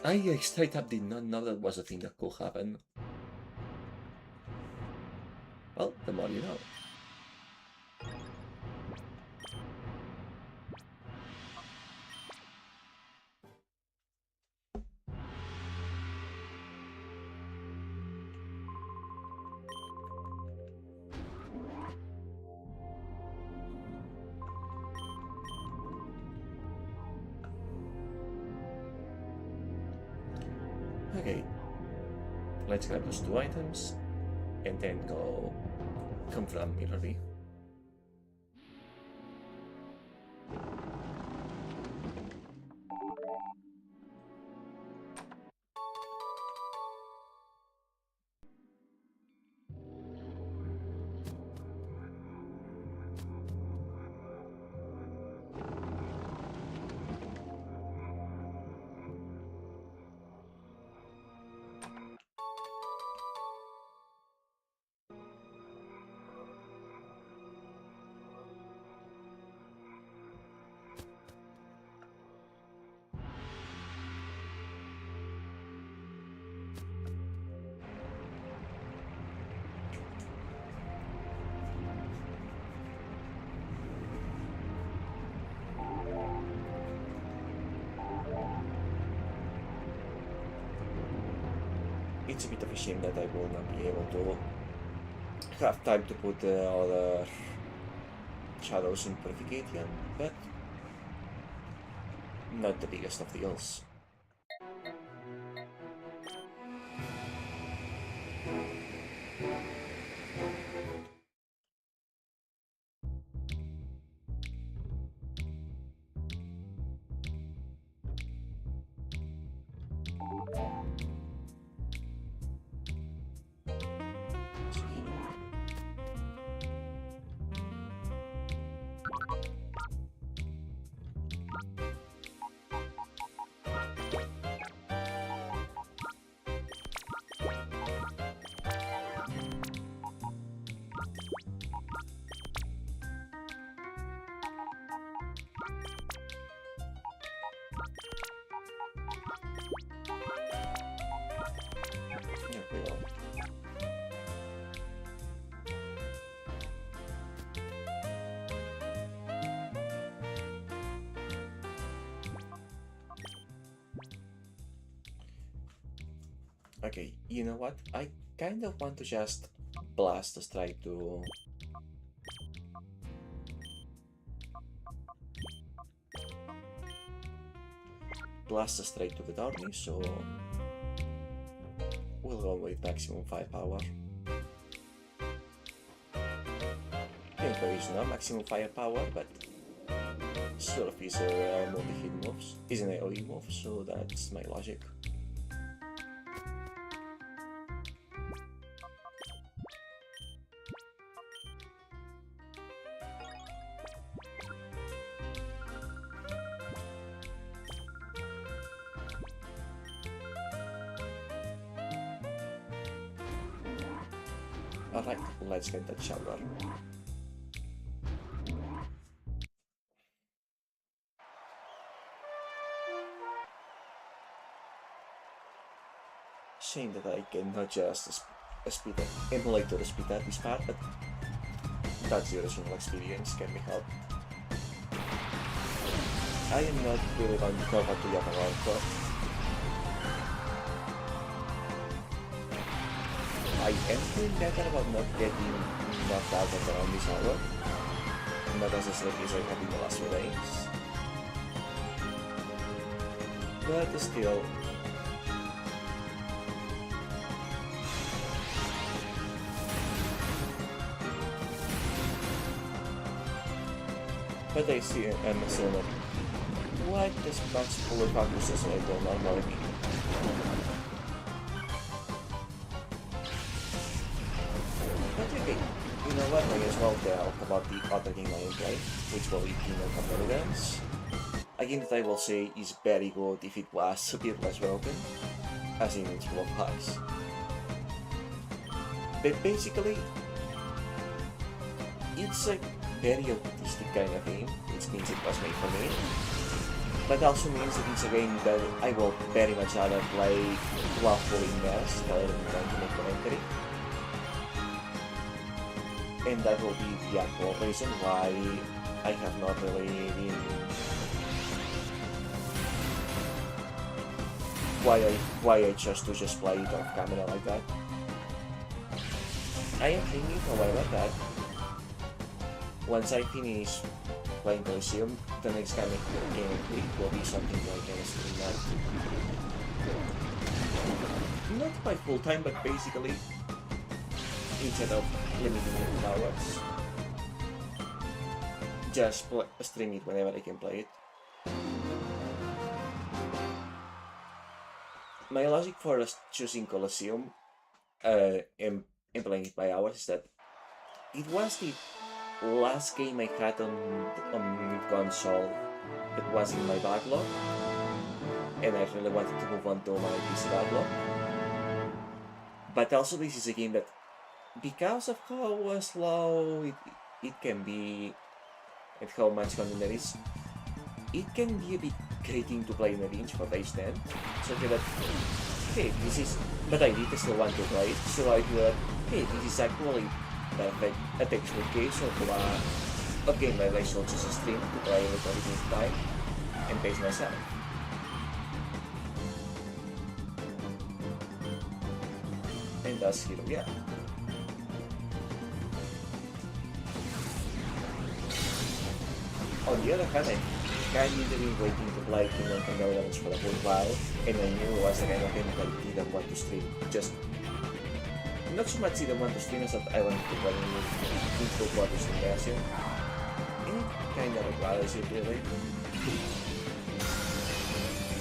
I straight up did not know that was a thing that could happen. Well, the more you know. Okay, let's grab those 2 items and then go confront Mirror B. It's a bit of a shame that I will not be able to have time to put the other shadows in purification, but not the biggest of deals. Yeah, we will. Okay, you know what? I kind of want to just blast a strike to the Darny, so we'll go with maximum firepower. Pinko is not maximum firepower, but sort of is a multi-hit moves. Is an AoE move, so that's my logic. Alright, let's get that shower. Shame that I cannot just emulate the speed at this part, but that's the original experience, can be helped. I am not really going to cover to Yamamoto. I am feeling better about not getting knocked out at around this hour. Not as sleepy as I had in the last few days. But still... But I see I'm still not quite as much fully focused as I will normally be. But okay, you know what, I as well talk about the other game I played, which will be Kingdom Come Deliverance. A game that I will say is very good if it was a bit less broken, as in it's full of bugs. But basically, it's a very autistic kind of game, which means it was made for me. But also means that it's a game that I will very much rather play while fully immersed rather than trying to make commentary. And that will be the actual reason why I have not really been... Why I chose to just play it off camera like that. I am thinking, however, that once I finish playing Coliseum, the next game will be something like I can stream that. Not by full time, but basically, instead of limiting it to hours, just stream it whenever I can play it. My logic for choosing Coliseum and playing it by hours is that it was the last game I had on console that was in my backlog, and I really wanted to move on to my PC backlog. But also this is a game that, because of how slow it can be and how much content there is, it can be a bit grating to play in a binge for days 10. So I feel that, hey, this is... But I did still want to play it, so I feel that, hey, this is actually perfect, a textbook case of a game that I should just stream to play with a little time and pace myself. And thus here we are. On the other hand, I kind of been waiting to play Kingdom Come Deliverance for a good while, and I knew it was the kind of game that I didn't want to stream. Just not so much didn't want to stream as that I wanted to play in full quarters immersion. And it kinda requires it really.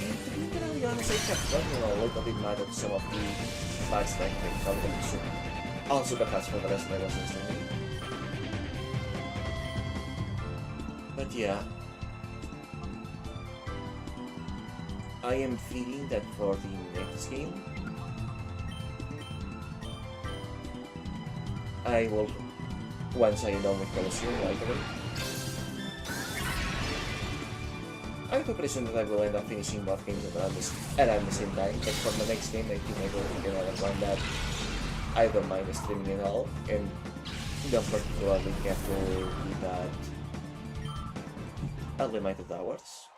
And to be entirely honest, I have gotten a little bit mad at some of the bugs that I found them soon. Also perhaps for the rest I wasn't streaming. But yeah, I am feeling that for the next game, I will, once I am done with Coliseum right away, I have a presume that I will end up finishing both games around the same time, but for the next game I think I will pick another one that I don't mind streaming at all, and don't particularly have to be that unlimited hours.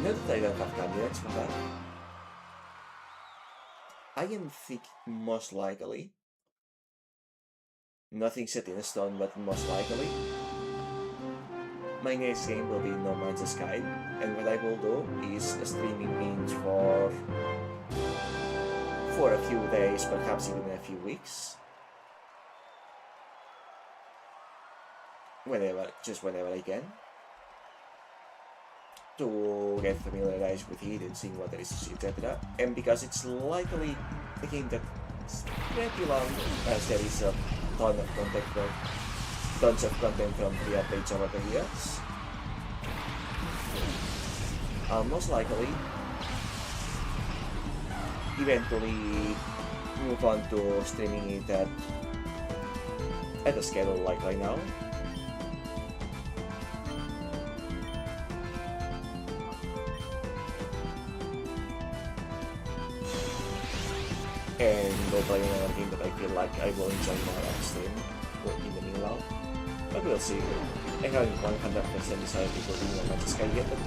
Not that I don't have candidates for that. I am thinking most likely, nothing set in stone, but most likely, my next game will be No Man's Sky, and what I will do is a streaming binge for a few days, perhaps even a few weeks. Whenever I can, to get familiarized with it and seeing what there is to see, etc. And because it's likely a game that's pretty long, as there is a tons of content from the updates over the years, I'll most likely eventually move on to streaming it at a schedule like right now. And go play another game that I feel like I will enjoy more on stream in the meanwhile. But we'll see. I haven't 100% decided to go to No Man's Sky yet, but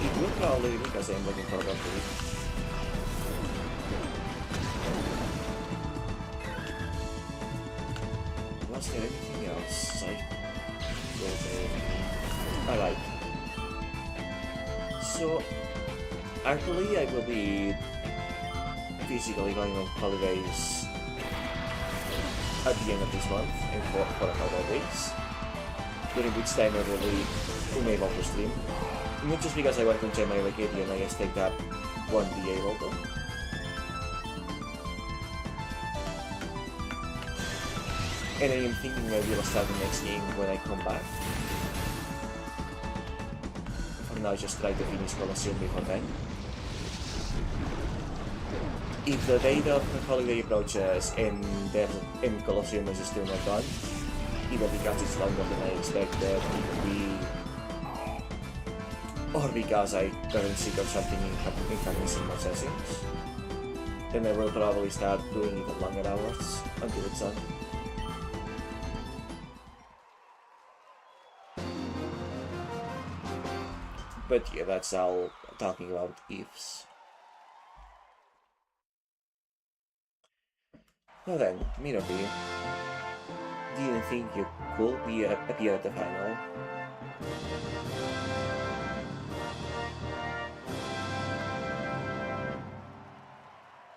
it will probably be because I'm looking forward to it. Was there anything else I Alright. So, actually I will be physically going on holidays at the end of this month and for a couple of days, during which time I will be unable to stream. Not just because I want to enjoy my vacation, I expect that won't be able to. And I am thinking I will start the next game when I come back. For now, just try to finish Colosseum before then. If the date of the holiday approaches and Colosseum is still not done, either because it's longer than I expected, or because I got sick of something in having some more sessions, then I will probably start doing it at longer hours until it's done. But yeah, that's all talking about ifs. Now then, Mirror B, didn't think you could appear at the final.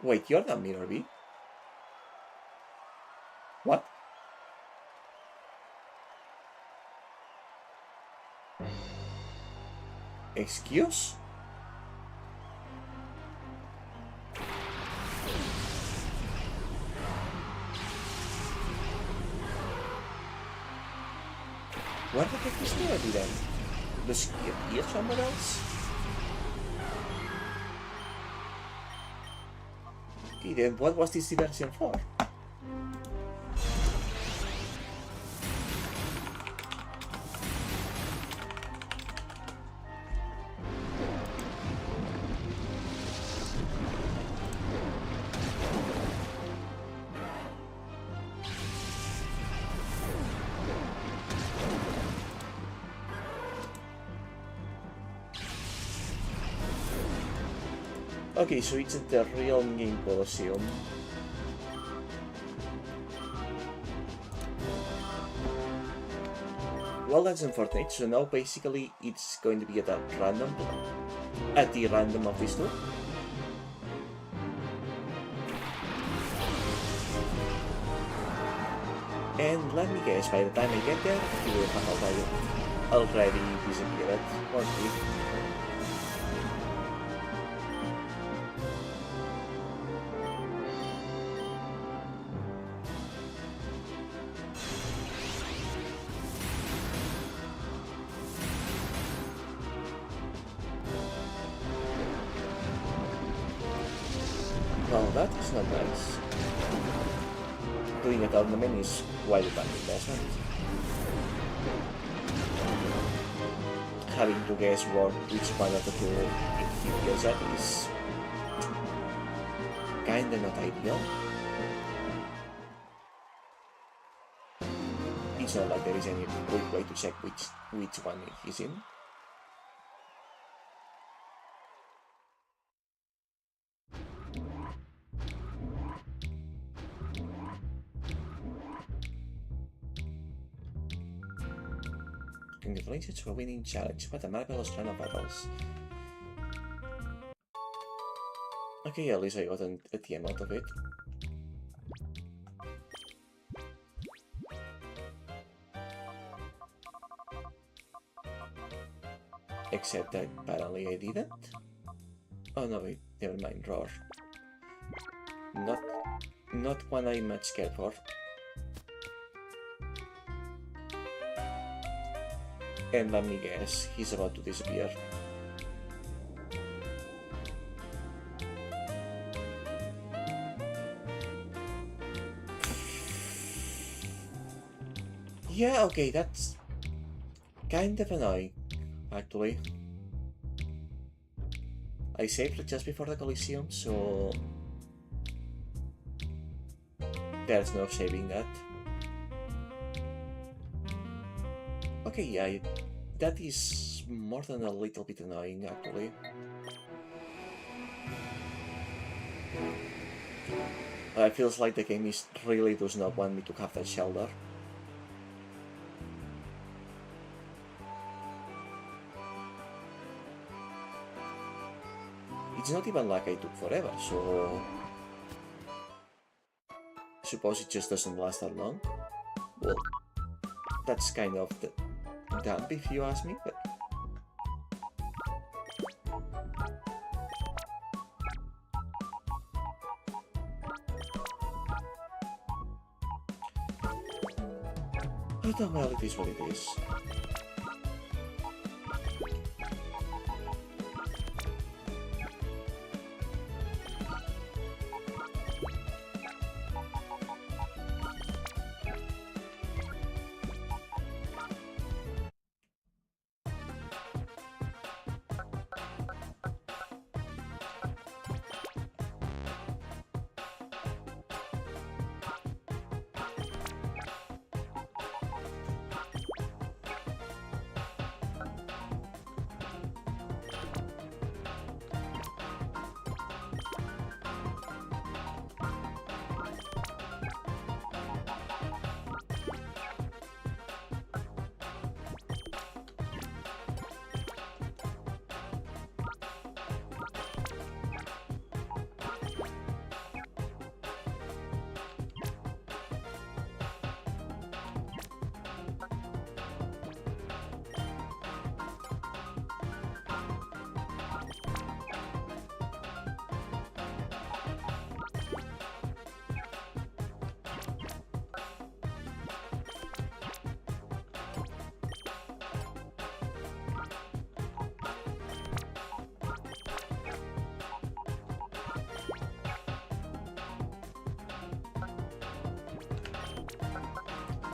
Wait, you're not Mirror B? What? Excuse? Where the heck is Mirror B then? Does he appear somewhere else? Okay, then what was this diversion for? Okay, so it's at the real game Colosseum. Well, that's unfortunate. So now basically it's going to be at the random of these two. And let me guess, by the time I get there, he will have already disappeared, won't he? Well, that is not nice. Doing a tournament is quite a bad investment. Having to guess which one of the two he feels at is kinda not ideal. It's not like there is any quick way to check which one he's in. Congratulations for winning challenge. What a marvelous run of battles. Okay, at least I got a TM out of it. Except that apparently I didn't. Oh no, wait, never mind, roar. Not one I'm much scared for. And let me guess, he's about to disappear. Yeah, okay, that's kind of annoying, actually. I saved it just before the Coliseum, so there's no saving that. Okay, yeah, that is more than a little bit annoying, actually. It feels like the game really does not want me to have that shelter. It's not even like I took forever, so... I suppose it just doesn't last that long. Well, that's kind of dumb if you ask me, but... But well, it is what it is.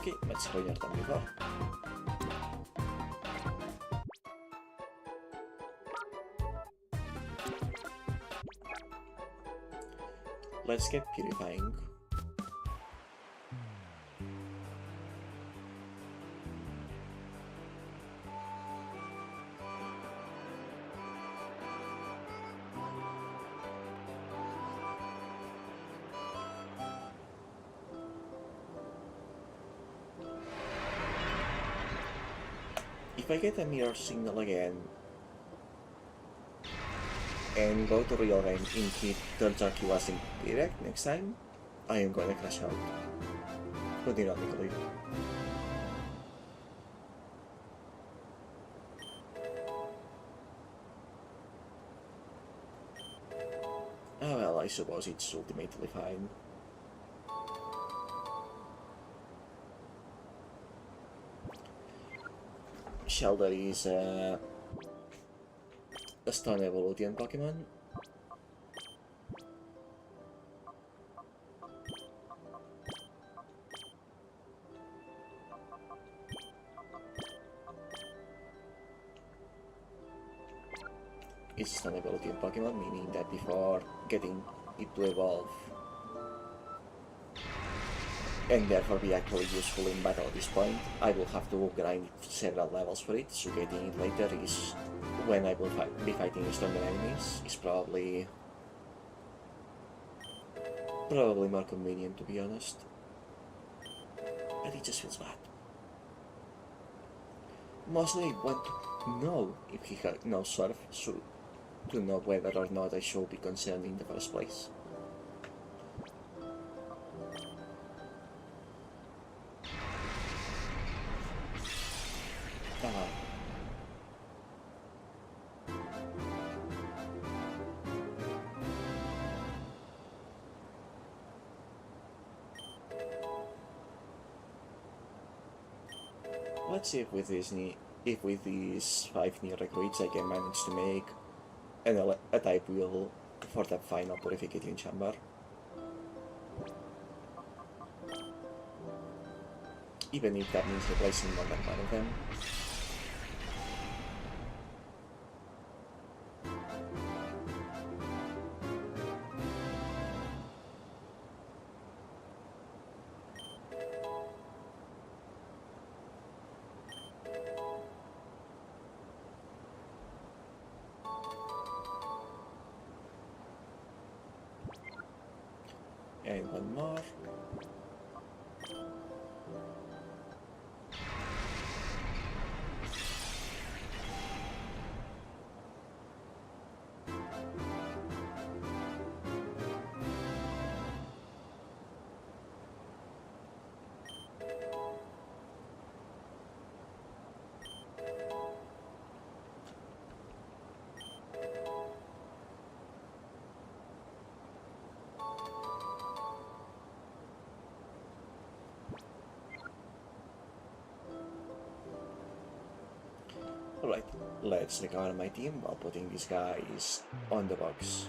Okay, much cleaner than before. Let's get purifying. If I get a mirror signal again and go to real range in it turns out he was indirect next time, I am gonna crash out. But ironically. Oh well, I suppose it's ultimately fine. Shelter is a stone evolution Pokemon. It's a stone evolution Pokemon, meaning that before getting it to evolve and therefore be actually useful in battle at this point, I will have to grind several levels for it, so getting it later is when I will be fighting stronger enemies is probably more convenient, to be honest. But it just feels bad. Mostly I want to know if he had no surf, so to know whether or not I should be concerned in the first place. Let's see if with these 5 new recruits I can manage to make a type wheel for that final purification chamber. Even if that means replacing more than one of them. And one more. Alright, let's recover my team while putting these guys on the box.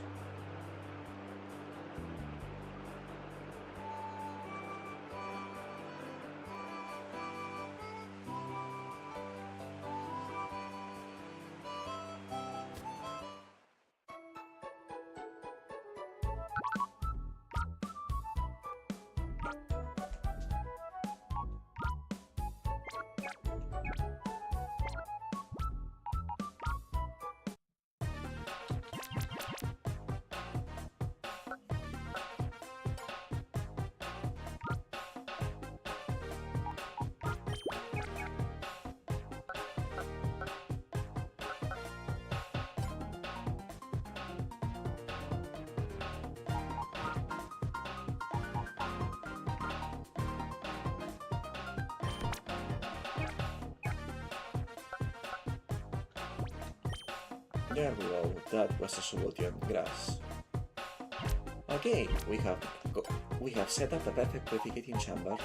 There we go, that was a solution, grass. Okay, we have set up the perfect purification chamber.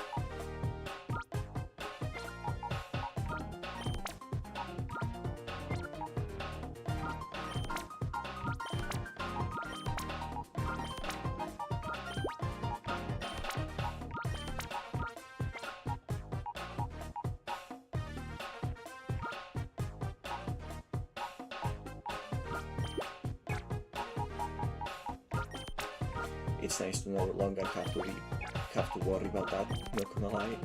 It's nice to no longer have to worry about that, not gonna lie.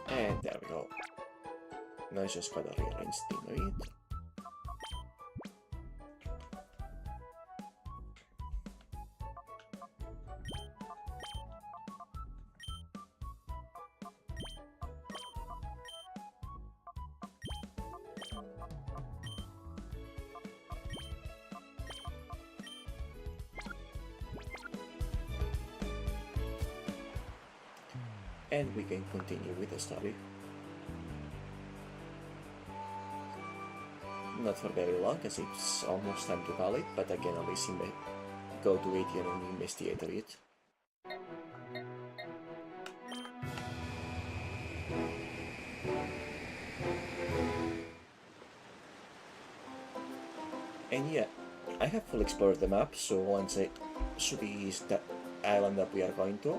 And there we go. Now I just gotta rearrange the team a bit. And we can continue with the story. Not for very long, as it's almost time to call it, but I can always go to it and investigate a bit. And yeah, I have fully explored the map, so once I should be the island that we are going to.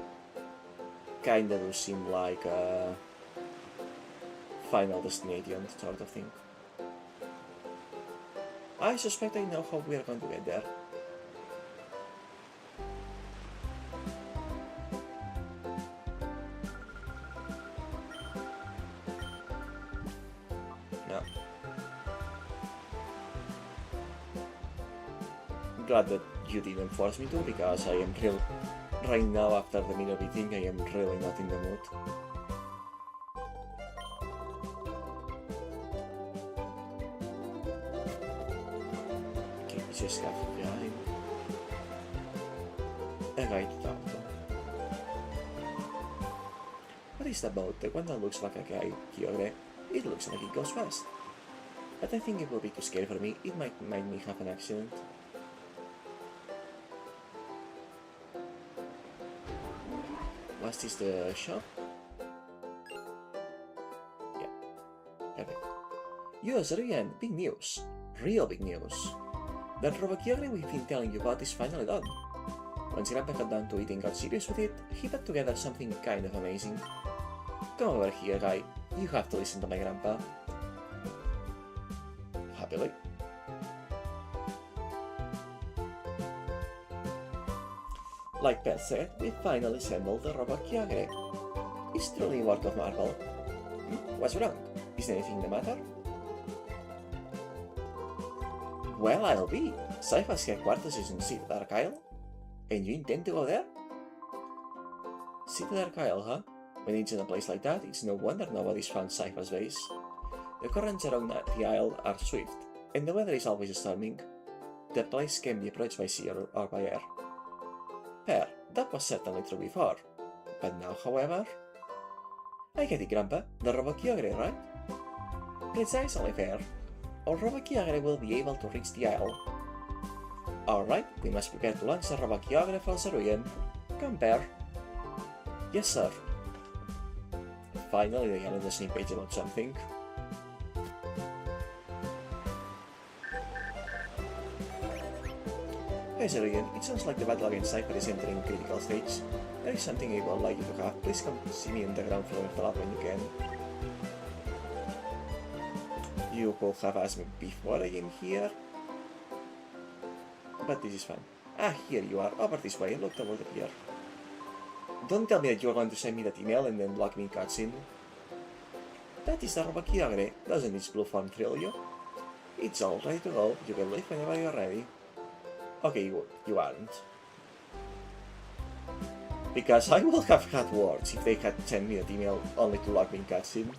Kinda do seem like a final destination sort of thing. I suspect I know how we are going to get there. No. Glad that you didn't force me to, because I am real. Right now, after the middle beating, I am really not in the mood. Okay, just have behind. A right auto. What is the boat? The one that looks like a guy here. It looks like it goes fast. But I think it will be too scary for me. It might make me have an accident. Was this the shop? Yeah. Perfect. Yes, Ryan, big news. Real big news. That Robokyogre we've been telling you about is finally done. Once Grandpa got down to it and got serious with it, he put together something kind of amazing. Come over here, guy. You have to listen to my grandpa. Happily. Like Pat said, we finally assembled the Robokyogre. It's truly a work of marvel. What's wrong? Is anything the matter? Well, I'll be. Sypha's headquarters is in Citadel Isle. And you intend to go there? Citadel Isle, huh? When it's in a place like that, it's no wonder nobody's found Sypha's base. The currents around the isle are swift, and the weather is always storming. The place can be approached by sea or by air. Fair, that was certainly true before. But now, however... I get it, Grandpa. The Robokyogre, right? Precisely, Fair. Our Robokyogre will be able to reach the isle. Alright, we must prepare to launch the Robokyogre from Zeruian. Come, Bear. Yes, sir. Finally, they got on the same page about something. Hey, Zeruian, it sounds like the battle against Cypher is entering critical stage. There is something I would like you to have. Please come see me in the ground floor of the lab when you can. You could have asked me before I came here. But this is fun. Ah, here you are. Over this way. Look over here. Don't tell me that you're going to send me that email and then lock me in cutscene. That is the Robokyogre. Doesn't its blue form thrill you? It's all ready to go. You can leave whenever you're ready. Okay, you aren't. Because I would have had words if they had sent me that email only to lock me in cutscene.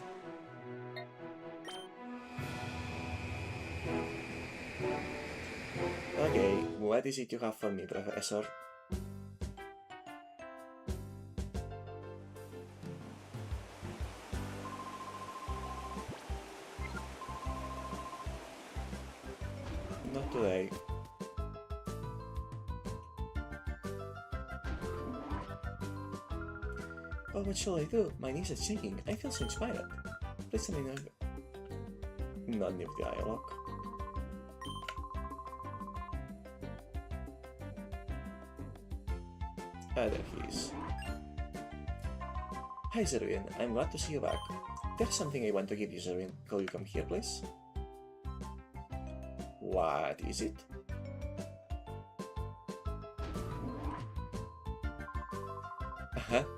Okay, what is it you have for me, Professor? Not today. Oh, what shall I do? My knees are shaking. I feel so inspired. Please tell me no. Not new dialogue. Ah, there he is. Hi, Zeruian. I'm glad to see you back. There's something I want to give you, Zeruian. Could you come here, please? What is it?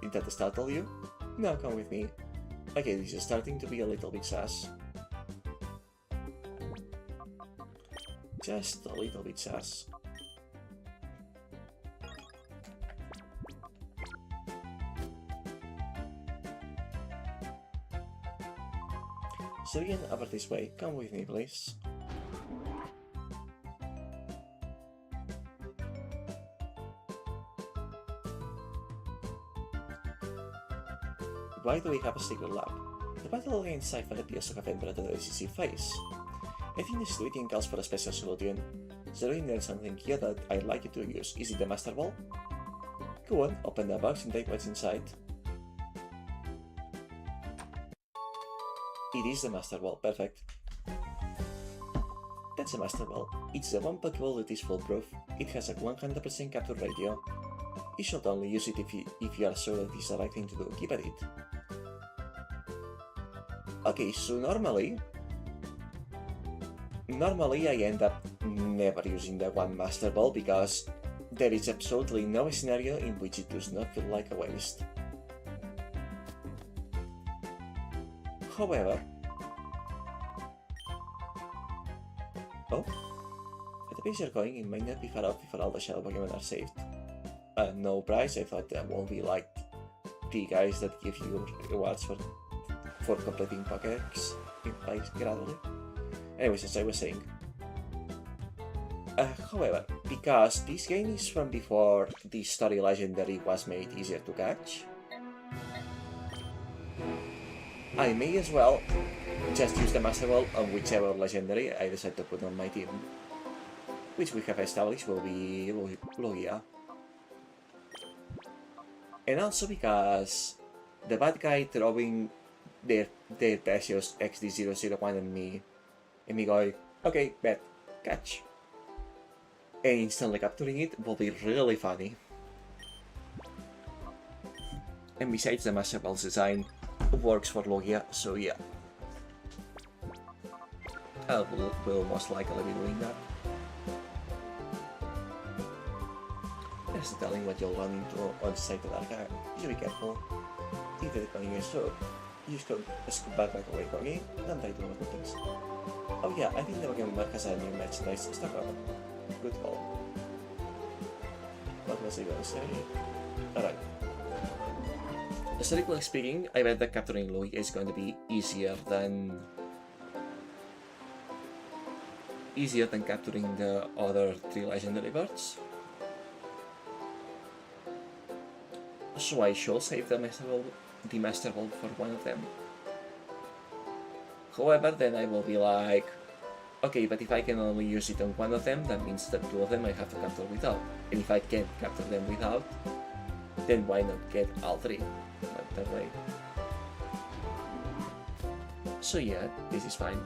Did that startle you? Now come with me. Okay, this is starting to be a little bit sus. Just a little bit sus. Zeruian, over this way. Come with me, please. Why do we have a secret lab? The battle against Cypher appears to have entered a decisive phase. I think the situation calls for a special solution. Zeruian, there's something here that I'd like you to use. Is it the Master Ball? Go on, open the box and take what's inside. It is the Master Ball, perfect. That's a Master Ball. It's the one Pokeball that is foolproof. It has a 100% capture ratio. You should only use it if you are sure that it's the right thing to do. Keep at it. Okay, so normally I end up never using the one Master Ball because there is absolutely no scenario in which it does not feel like a waste. However... Oh? At the pace you're going, it might not be far off before all the Shadow Pokemon are saved. No prize, I thought there won't be like the guys that give you rewards for completing Pokédex in place gradually. Anyways, as I was saying. However, because this game is from before the story legendary was made easier to catch, I may as well just use the Master Ball on whichever legendary I decide to put on my team, which we have established will be Lugia. And also because the bad guy throwing their precious XD001 at me, and me going, okay, bet, catch, and instantly capturing it will be really funny. And besides, the Master Ball's design works for Lugia, so yeah. I will most likely be doing that. There's no telling what you'll run into on the side of that guy. You should be careful. If the calling is so, you just go scoot back like away from me, don't try to do things. Oh yeah, I think the Pokemon Mark has a new merchandise stock up. Good call. What was I gonna say? Alright. Aesthetically speaking, I bet that capturing Lugia is going to be easier than easier than capturing the other 3 legendary birds. So I should save the Master Ball for one of them. However, then I will be like, okay, but if I can only use it on one of them, that means that 2 of them I have to capture without. And if I can't capture them without, then why not get all 3? Like that way. So yeah, this is fine.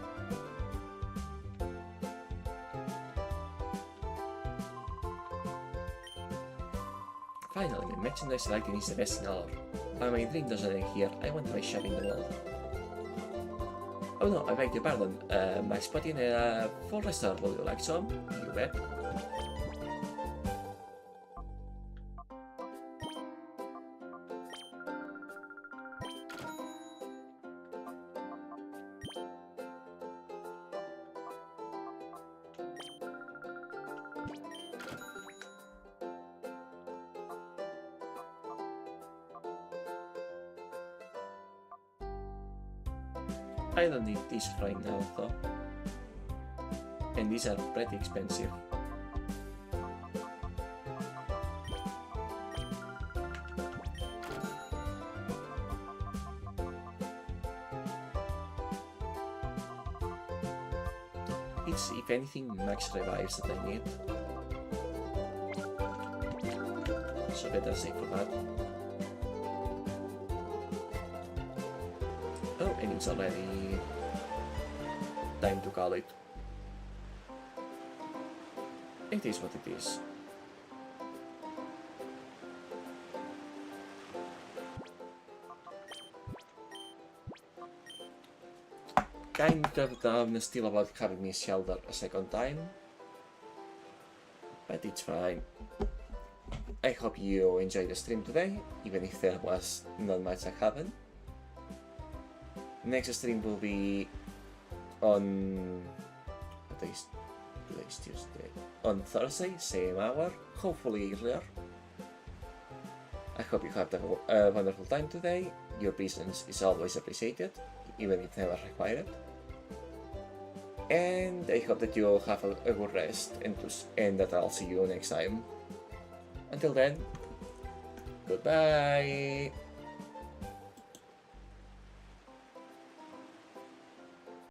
Finally, the merchandise lighting is the best in all. But my dream doesn't end here, I want to buy shop in the world. Oh no, I beg your pardon, my spot in a full restaurant, would you like some? You bet. I don't need these right now though. And these are pretty expensive. It's, if anything, max revives that I need. So better save for that. Oh, and it's already time to call it. It is what it is. Kind of down still about having me shelter a second time, but it's fine. I hope you enjoyed the stream today, even if there was not much that happened. Next stream will be on today's Tuesday. On Thursday, same hour, hopefully earlier. I hope you had a wonderful time today. Your presence is always appreciated, even if never required. And I hope that you have a good rest and that I'll see you next time. Until then, goodbye!